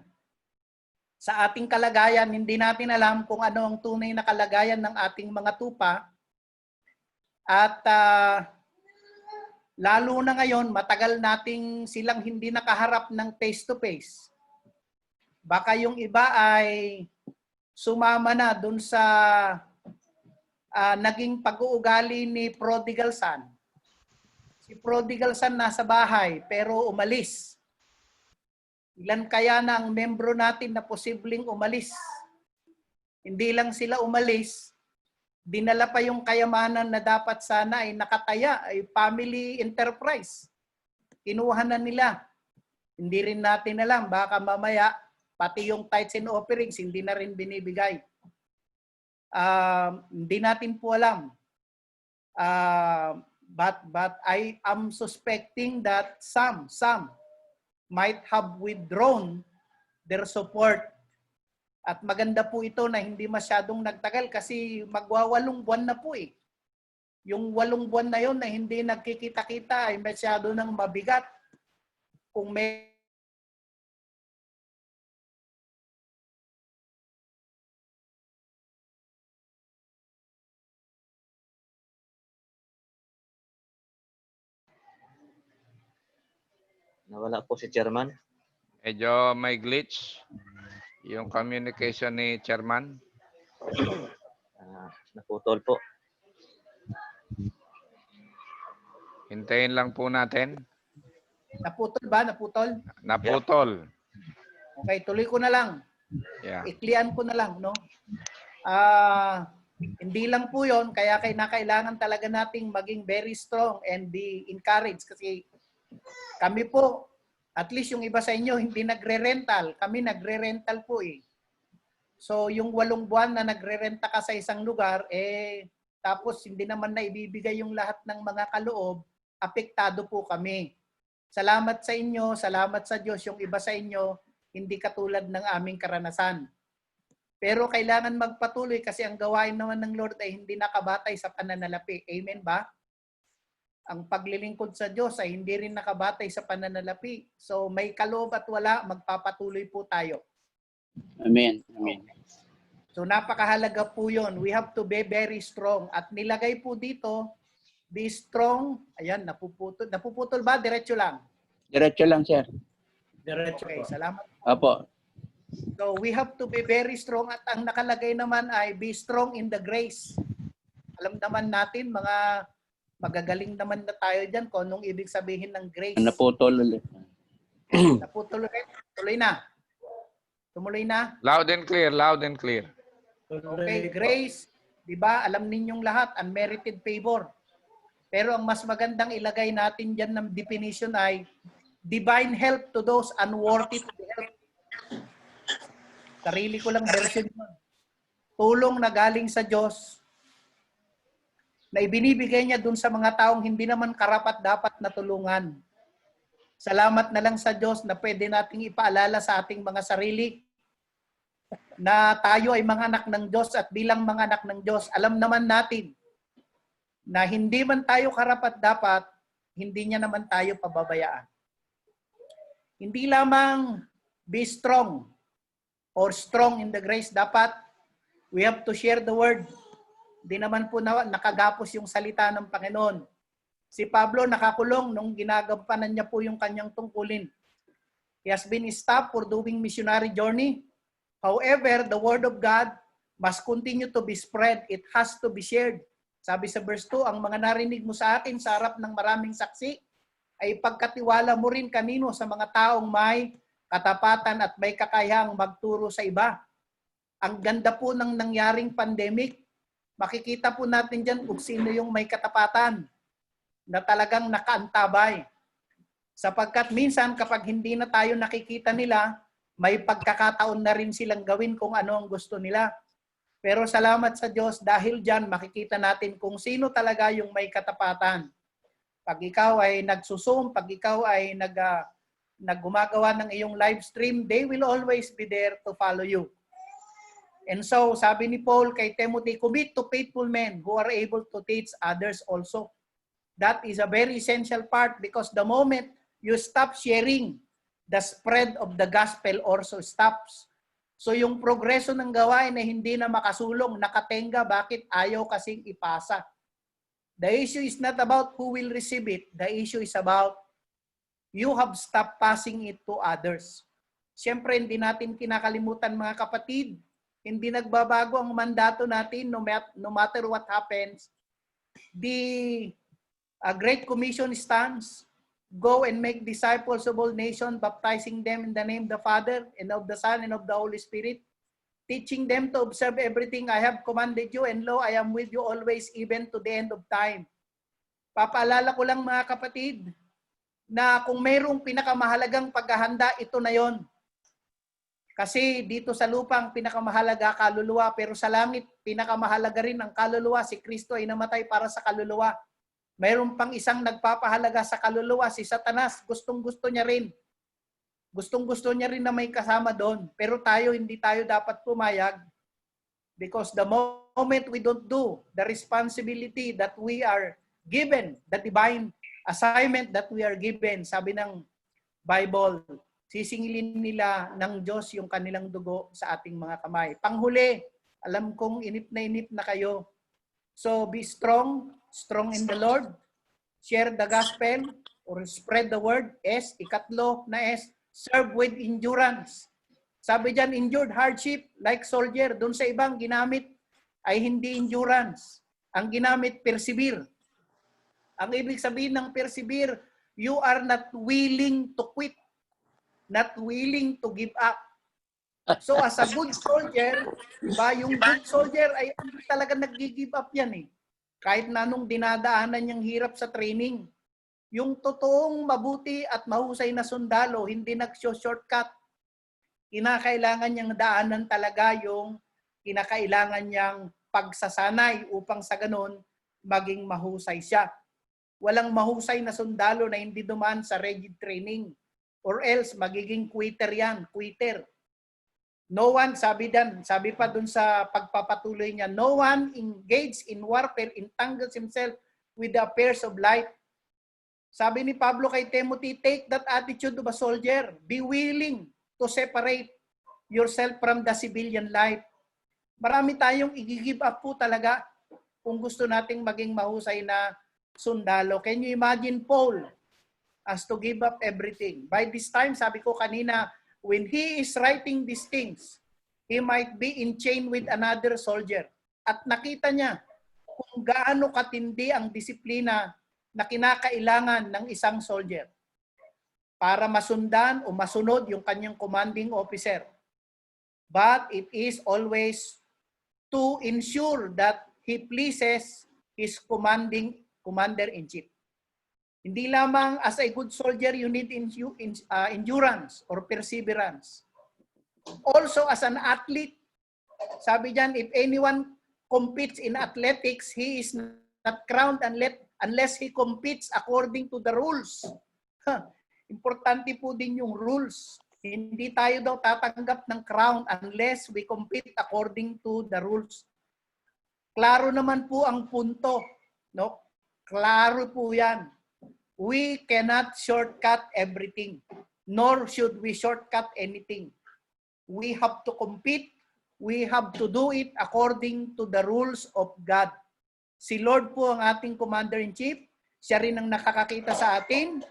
Sa ating kalagayan, hindi natin alam kung ano ang tunay na kalagayan ng ating mga tupa. At lalo na ngayon, matagal nating silang hindi nakaharap ng face-to-face. Baka yung iba ay sumama na dun sa naging pag-uugali ni Prodigal Son. Si Prodigal Son nasa bahay pero umalis. Ilan kaya na ang membro natin na posibleng umalis? Hindi lang sila umalis, dinala pa yung kayamanan na dapat sana ay nakataya, ay family enterprise. Kinuha na nila. Hindi rin natin alam, baka mamaya pati yung tithes and offerings hindi na rin binibigay. Hindi natin po alam. But I am suspecting that some might have withdrawn their support. At maganda po ito na hindi masyadong nagtagal kasi magwa-8 buwan na po eh. Yung 8 buwan na yon na hindi nagkikita-kita ay masyado nang mabigat. Kung may Nawala po si Chairman. Medyo may glitch yung communication ni Chairman. Naputol po. Hintayin lang po natin. naputol ba? Naputol? Naputol. Okay, tuloy ko na lang. Yeah. Iklian ko na lang, no? Hindi lang po yon, kaya kailangan talaga nating maging very strong and be encouraged kasi kami po, at least yung iba sa inyo hindi nagre-rental, kami nagre-rental po eh. So yung 8 buwan na nagre-renta ka sa isang lugar, tapos hindi naman na ibibigay yung lahat ng mga kaloob, apektado po kami. Salamat sa inyo, salamat sa Diyos, yung iba sa inyo, hindi katulad ng aming karanasan. Pero kailangan magpatuloy kasi ang gawain naman ng Lord ay hindi nakabatay sa pananalapi. Amen ba? Ang paglilingkod sa Diyos ay hindi rin nakabatay sa pananalapi. So may kaloob at wala, magpapatuloy po tayo. Amen. Amen. So napakahalaga po yun. We have to be very strong. At nilagay po dito Be strong. Ayan, napuputol. Napuputol ba? Diretso lang. Diretso lang, sir. Diretso Okay, po. salamat. Opo. So we have to be very strong at ang nakalagay naman ay be strong in the grace. Alam naman natin, mga magagaling naman na tayo dyan kung anong ibig sabihin ng grace. Naputol ulit. Naputol ulit. Tuloy na. Tumuloy na. Loud and clear, loud and clear. Okay, grace, di ba? Alam ninyong lahat, unmerited favor. Pero ang mas magandang ilagay natin dyan ng definition ay divine help to those unworthy to be helped. Sarili ko lang version yun. Tulong na galing sa Diyos na ibinibigay niya dun sa mga taong hindi naman karapat dapat na tulungan. Salamat na lang sa Diyos na pwede nating ipaalala sa ating mga sarili na tayo ay mga anak ng Diyos at bilang mga anak ng Diyos, alam naman natin na hindi man tayo karapat dapat, hindi niya naman tayo pababayaan. Hindi lamang be strong or strong in the grace, dapat we have to share the word. Hindi naman po nakagapos yung salita ng Panginoon. Si Pablo nakakulong nung ginagampanan niya po yung kanyang tungkulin. He has been stopped for doing missionary journey. However, the word of God must continue to be spread. It has to be shared. Sabi sa verse 2, ang mga narinig mo sa akin sa harap ng maraming saksi ay pagkatiwala mo rin kanino sa mga taong may katapatan at may kakayahang magturo sa iba. Ang ganda po ng nangyaring pandemic. Makikita po natin dyan kung sino yung may katapatan na talagang nakaantabay. Sapagkat minsan kapag hindi na tayo nakikita nila, may pagkakataon na rin silang gawin kung ano ang gusto nila. Pero salamat sa Diyos dahil dyan makikita natin kung sino talaga yung may katapatan. Pag ikaw ay nagsusum, pag ikaw ay naggumagawa ng iyong live stream, they will always be there to follow you. And so, sabi ni Paul kay Timothy, commit to faithful men who are able to teach others also. That is a very essential part because the moment you stop sharing, the spread of the gospel also stops. So yung progreso ng gawain na hindi na makasulong, nakatenga, bakit ayaw kasing ipasa? The issue is not about who will receive it. The issue is about you have stopped passing it to others. Siyempre, hindi natin kinakalimutan mga kapatid, hindi nagbabago ang mandato natin no matter what happens. The Great Commission stands. Go and make disciples of all nations, baptizing them in the name of the Father and of the Son and of the Holy Spirit, teaching them to observe everything I have commanded you, and lo, I am with you always, even to the end of time. Papaalala ko lang mga kapatid, na kung mayroong pinakamahalagang paghahanda, ito na yon. Kasi dito sa lupa, ang pinakamahalaga kaluluwa, pero sa langit, pinakamahalaga rin ang kaluluwa. Si Kristo ay namatay para sa kaluluwa. Mayroon pang isang nagpapahalaga sa kaluluwa, si Satanas. Gustong-gusto niya rin. Gustong-gusto niya rin na may kasama doon. Pero tayo, hindi tayo dapat pumayag. Because the moment we don't do the responsibility that we are given, the divine assignment that we are given, sabi ng Bible, sisingilin nila ng Diyos yung kanilang dugo sa ating mga kamay. Panghuli, alam kong inip na kayo. So be strong, strong in the Lord. Share the gospel or spread the word. S, ikatlo na S, serve with endurance. Sabi dyan, endured hardship like soldier. Doon sa ibang ginamit ay hindi endurance. Ang ginamit, persevere. Ang ibig sabihin ng persevere, you are not willing to quit. Not willing to give up. So as a good soldier, diba, yung good soldier ay talaga nag-give up yan eh. Kahit na nung dinadaanan niyang hirap sa training. Yung totoong mabuti at mahusay na sundalo, hindi nag-shortcut. Kinakailangan niyang daanan talaga yung kinakailangan niyang pagsasanay upang sa ganun maging mahusay siya. Walang mahusay na sundalo na hindi dumaan sa rigid training. Or else, magiging quitter yan. Quitter. No one, sabi pa dun sa pagpapatuloy niya, no one engaged in warfare entangles himself with the affairs of life. Sabi ni Pablo kay Timothy, take that attitude of a soldier. Be willing to separate yourself from the civilian life. Marami tayong i-give up po talaga kung gusto nating maging mahusay na sundalo. Can you imagine Paul has to give up everything? By this time, sabi ko kanina, when he is writing these things, he might be in chain with another soldier. At nakita niya kung gaano katindi ang disiplina na kinakailangan ng isang soldier para masundan o masunod yung kanyang commanding officer. But it is always to ensure that he pleases his commander-in-chief. Hindi lamang as a good soldier, you need endurance or perseverance. Also as an athlete, sabi diyan, if anyone competes in athletics, he is not crowned unless he competes according to the rules. Importante po din yung rules. Hindi tayo daw tatanggap ng crown unless we compete according to the rules. Klaro naman po ang punto, no? Klaro po 'yan. We cannot shortcut everything, nor should we shortcut anything. We have to compete. We have to do it according to the rules of God. Si Lord po ang ating Commander-in-Chief. Siya rin ang nakakakita sa atin.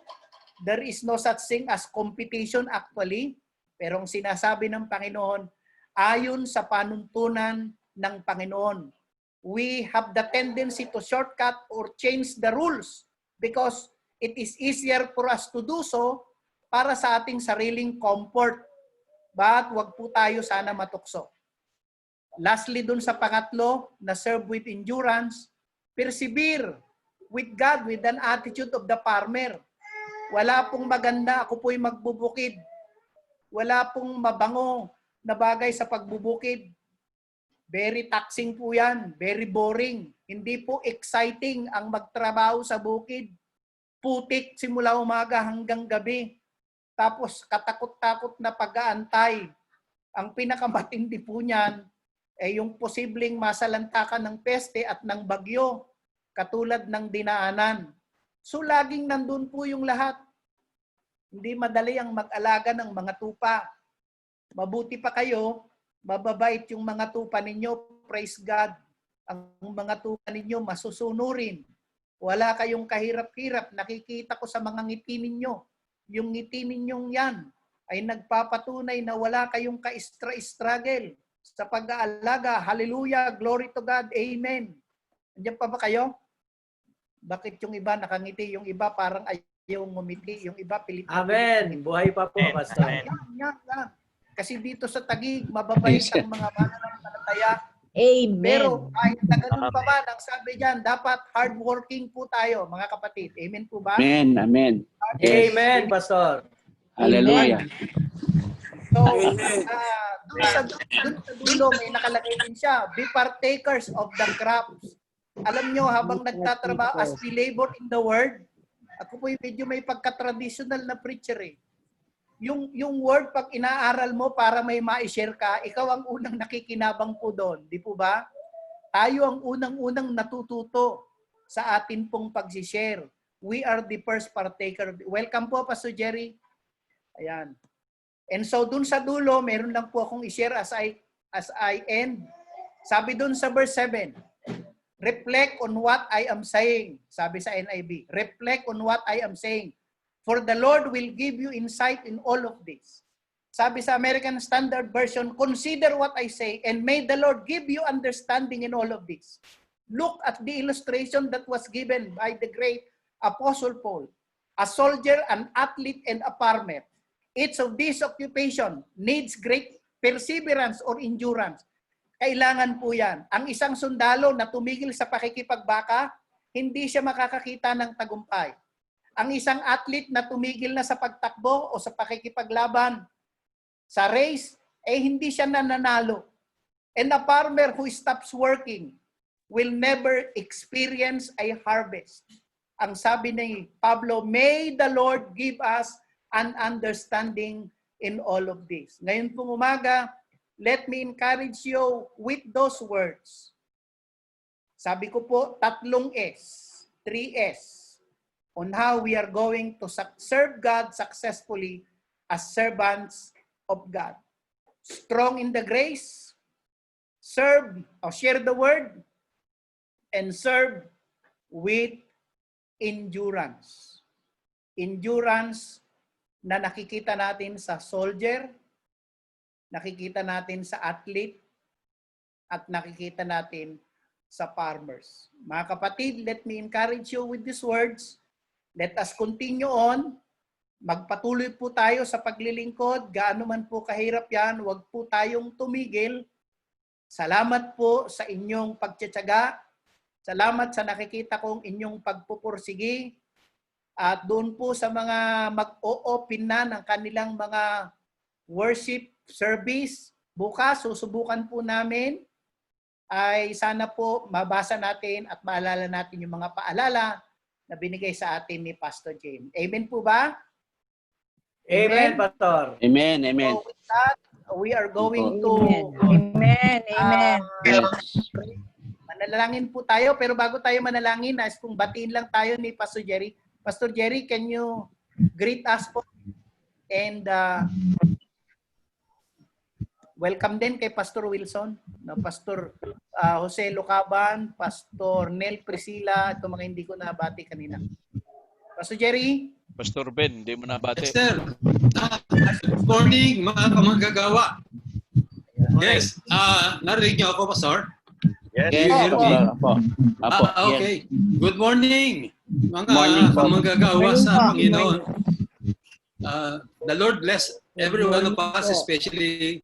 There is no such thing as competition actually. Pero ang sinasabi ng Panginoon, ayon sa panuntunan ng Panginoon, we have the tendency to shortcut or change the rules because it is easier for us to do so para sa ating sariling comfort. But wag po tayo sana matukso. Lastly, dun sa pangatlo, na serve with endurance, persevere with God with an attitude of the farmer. Wala pong maganda, ako po'y magbubukid. Wala pong mabango na bagay sa pagbubukid. Very taxing po yan, very boring. Hindi po exciting ang magtrabaho sa bukid. Putik simula umaga hanggang gabi. Tapos katakot-takot na pag-aantay. Ang pinakamatindi po niyan ay yung posibleng masalantakan ng peste at ng bagyo, katulad ng dinaanan. So laging nandun po yung lahat. Hindi madali ang mag-alaga ng mga tupa. Mabuti pa kayo, mababait yung mga tupa ninyo, praise God. Ang mga tupa ninyo masusunurin. Wala kayong kahirap-hirap. Nakikita ko sa mga ngiti ninyo. Yung ngiti ninyong yan ay nagpapatunay na wala kayong ka-struggle sa pag-aalaga. Hallelujah, glory to God, amen. Andiyan pa ba kayo? Bakit yung iba nakangiti, yung iba parang ayaw ngumiti, yung iba pilit. Amen. Buhay pa po, Pastor. Yan. Kasi dito sa Taguig, mababait ang mga mananampalataya. Amen. Pero kahit na ganun pa man, ang sabi diyan, dapat hardworking po tayo, mga kapatid. Amen po ba? Amen. Amen. Amen, Pastor. Hallelujah. So, dun sa dulo, may nakalagay din siya, be partakers of the crops. Alam nyo, habang nagtatrabaho as we labor in the word, ako po yung medyo may pagka-traditional na preacher eh. Yung word, pag inaaral mo para may ma-share ka, ikaw ang unang nakikinabang po doon. Di po ba? Tayo ang unang-unang natututo sa atin pong pag-share. We are the first partaker. Welcome po, Pastor Jerry. Ayan. And so, dun sa dulo, meron lang po akong i-share as I end. Sabi dun sa verse 7, reflect on what I am saying. Sabi sa NIV, reflect on what I am saying. For the Lord will give you insight in all of this. Sabi sa American Standard Version, consider what I say and may the Lord give you understanding in all of this. Look at the illustration that was given by the great Apostle Paul. A soldier, an athlete, and a farmer. Each of these occupation needs great perseverance or endurance. Kailangan po yan. Ang isang sundalo na tumigil sa pakikipagbaka, hindi siya makakakita ng tagumpay. Ang isang athlete na tumigil na sa pagtakbo o sa pakikipaglaban sa race, hindi siya nananalo. And a farmer who stops working will never experience a harvest. Ang sabi ni Pablo, may the Lord give us an understanding in all of this. Ngayon pong umaga, let me encourage you with those words. Sabi ko po, 3 S on how we are going to serve God successfully as servants of God. Strong in the grace, serve or share the word, and serve with endurance. Endurance na nakikita natin sa soldier, nakikita natin sa athlete, at nakikita natin sa farmers. Mga kapatid, let me encourage you with these words. Let us continue on. Magpatuloy po tayo sa paglilingkod. Gaano man po kahirap yan, huwag po tayong tumigil. Salamat po sa inyong pagtsatsaga. Salamat sa nakikita kong inyong pagpupursigi. At doon po sa mga mag-o-open na ng kanilang mga worship service, bukas susubukan po namin ay sana po mabasa natin at maalala natin yung mga paalala na binigay sa atin ni Pastor James. Amen po ba? Amen, Pastor. Amen. Amen. So with that, we are going to Amen. Amen. manalangin po tayo. Pero bago tayo manalangin, nais kong batiin lang tayo ni Pastor Jerry. Pastor Jerry, can you greet us po? And welcome din kay Pastor Wilson, Pastor Jose Lucaban, Pastor Nel Priscilla, ito mga hindi ko nabati kanina. Pastor Jerry? Pastor Ben, hindi mo nabati. Yes, sir. Good morning, mga kamagagawa. Yes. Narinig niyo ako, Pastor? Yes. Do you hear me? Apo. Okay. Good morning, mga Morning po. kamagagawa sa Panginoon. The Lord bless every one of us, especially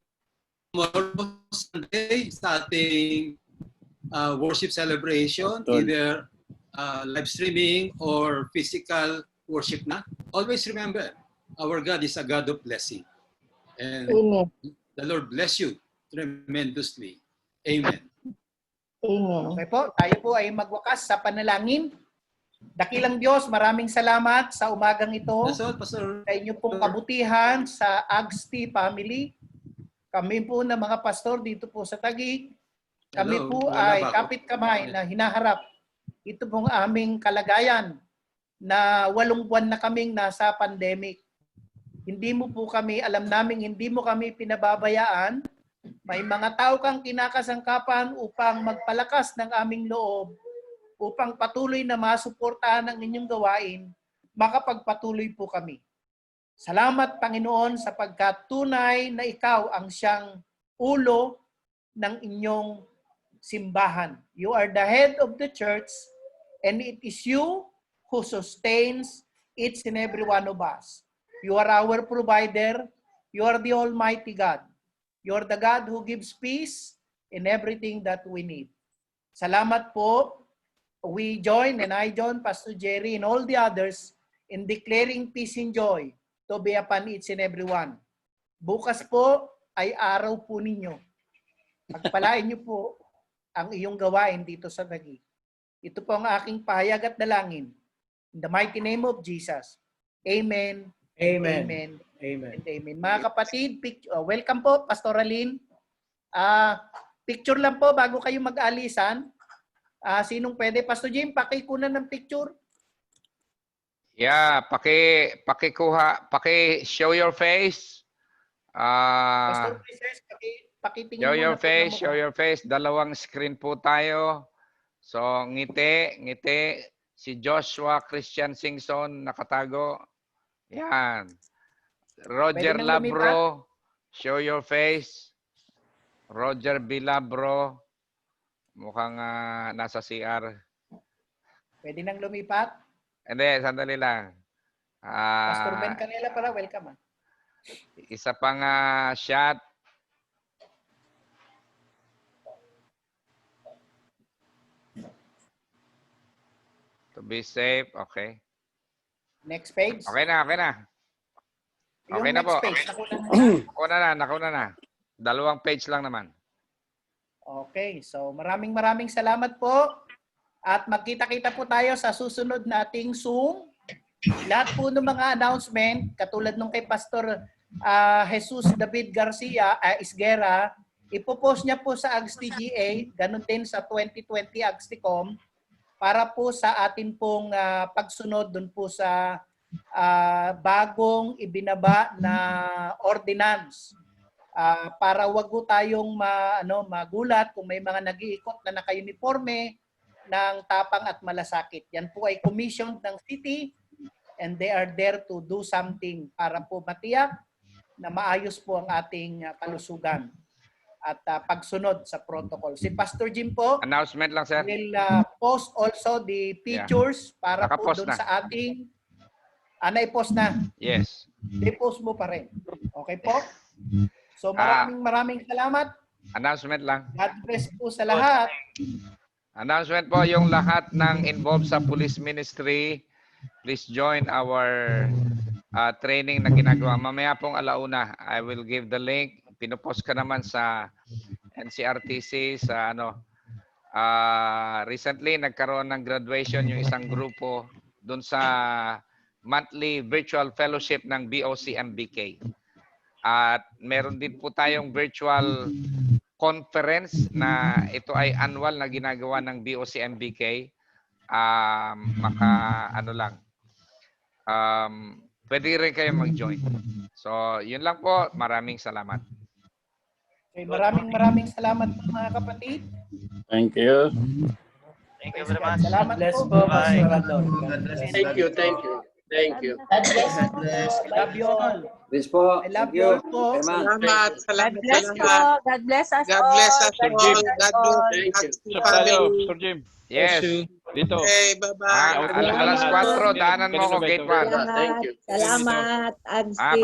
tomorrow Sunday sa ating worship celebration, either live streaming or physical worship na. Always remember, our God is a God of blessing. And Amen. the Lord bless you tremendously. Amen. Amen. Okay po, tayo po ay magwakas sa panalangin. Dakilang Diyos, maraming salamat sa umagang ito. That's all, Pastor. Sa inyo pong kabutihan sa Agsti family. Kami po na mga pastor dito po sa Taguig. Kami Hello, po wala ay ba ako? kapit kamay na hinaharap. Ito pong aming kalagayan na 8 buwan na kaming nasa pandemic. Hindi mo po kami, alam namin, hindi mo kami pinababayaan. May mga tao kang kinakasangkapan upang magpalakas ng aming loob, upang patuloy na masuportahan ang inyong gawain, makapagpatuloy po kami. Salamat, Panginoon, sapagkat tunay na ikaw ang siyang ulo ng inyong simbahan. You are the head of the church, and it is you who sustains each and every one of us. You are our provider. You are the Almighty God. You are the God who gives peace in everything that we need. Salamat po. We join, and I join Pastor Jerry and all the others in declaring peace and joy to be upon each and every one. Bukas po ay araw po ninyo. Pagpalain niyo po ang iyong gawain dito sa Taguig. Ito po ang aking pahayag at dalangin. In the mighty name of Jesus. Amen. Amen. Amen. Amen. And amen. Mga kapatid, welcome po, Pastor Aline. Picture lang po bago kayo mag-alisan. Sinong pwede? Pastor Jim, pakikunan ng picture. Yeah, pakikuha, show your face. Pastor Princess, pakitingin Show muna your po ng face, mukha. show your face. Dalawang screen po tayo. So, ngiti. Si Joshua Christian Singson, nakatago. Yan. Roger Pwede nang Labro, show your face. Roger Bilabro, mukhang nasa CR. Pwede nang lumipat. Hindi, sandali lang. Pastor Ben Canela pala, welcome. Isa pang shot. To be safe, okay. Next page. Okay na. Yung Okay na next po. page, nakuha na. Nakuha na. 2 page lang naman. Okay, so maraming salamat po. At magkita-kita po tayo sa susunod nating Zoom. Lahat po ng mga announcement, katulad nung kay Pastor Jesus David Garcia, Isguera, ipopost niya po sa AGSTGA, ganun din sa 2020 AGSTICOM, para po sa atin pong pagsunod dun po sa bagong ibinaba na ordinance. Para wag po tayong magulat kung may mga nag-iikot na naka-uniforme ng Tapang at Malasakit. Yan po ay commissioned ng city and they are there to do something para po matiyak na maayos po ang ating kalusugan at pagsunod sa protocol. Si Pastor Jim po Announcement lang, sir. will post also the pictures para po Nakapost doon na. sa ating nai-post na. Yes. I-post mo pa rin. Okay po? So maraming salamat. Announcement lang. God bless po sa lahat. Announcement po yung lahat ng involved sa police ministry. Please join our training na ginagawa. Mamaya pong alauna, I will give the link. Pinopost ka naman sa NCRTC sa recently nagkaroon ng graduation yung isang grupo doon sa monthly virtual fellowship ng BOC-MBK. At meron din po tayong virtual conference na ito ay annual na ginagawa ng BOC-MBK. Pwede rin kayo mag-join. So, yun lang po. Maraming salamat. Okay, maraming salamat po mga kapatid. Thank you. Thank you very much. Salamat Bless po. po, Pastor Adon. Thank you, thank you. Thank you. God bless. Love you all. Please po. I love Thank you you. all po. Amen. Salamat. God Salamat. bless po. Salamat. God bless us God all. bless us God all. bless us God all. bless Thank you. us. Usap tayo, Family. Sir Jim. Yes. Dito. Okay, bye-bye. Alas 4, daanan mo ako, gate 1. Thank you. Salamat.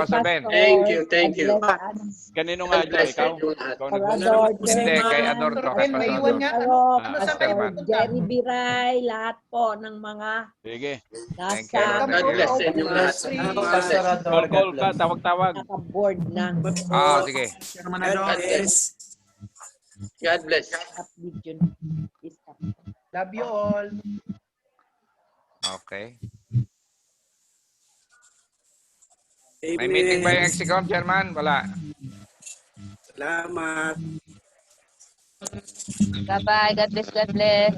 Pastor Ben. Thank you, thank you. Kanino nga dyan? Ikaw? Ikaw Hindi, kay Adorto. Kay Pastor Maiwan nga. Pero, Ano Pastor sa kayo Man. pupunta? Jerry Biray, lahat po ng mga Sige. Thank nasa you. God bless sa inyong lahat. Pastor Ador. Call ka, tawag-tawag. naka-board ng Sige. God bless. God bless. region. Love you all. Okay. May meeting ba yung Exicom, Chairman? Wala. Salamat. Bye-bye. God bless. God bless.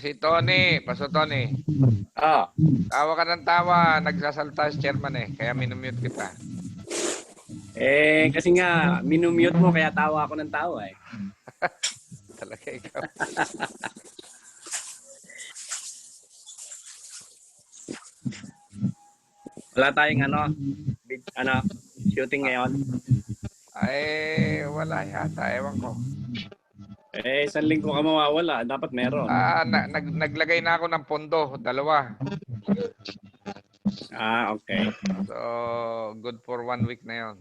Si Tony, Pastor Tony. Tawa ka ng tawa. Nagsasalta si Chairman Kaya minumute kita. Kasi nga, minumute mo, kaya tawa ako ng tawa Talaga ikaw. Wala tayong shooting ngayon. Wala yata. Ewan ko. Isang linggo ka mawawala. Dapat meron. Naglagay na ako ng pondo. 2. Okay. So, good for 1 week na yon.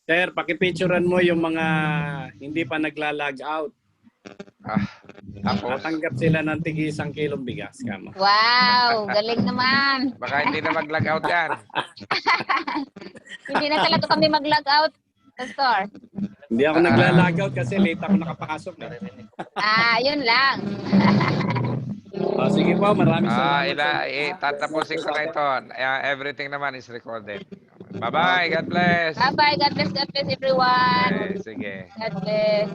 Sir, pakipicturean mo yung mga hindi pa nagla-log out. Tapos, Tatanggap sila ng tigi 1 kilong bigas. Kamo. Wow, galing naman. baka hindi na mag-log out yan. Hindi na talaga kami mag-log out, Pastor. Hindi ako nagla-log out kasi late ako nakapasok. Yun lang. Sige po, maraming salamat. Tatapusin ko na ito. Everything naman is recorded. Bye-bye. God bless. Bye-bye. God bless everyone. Sige. God bless.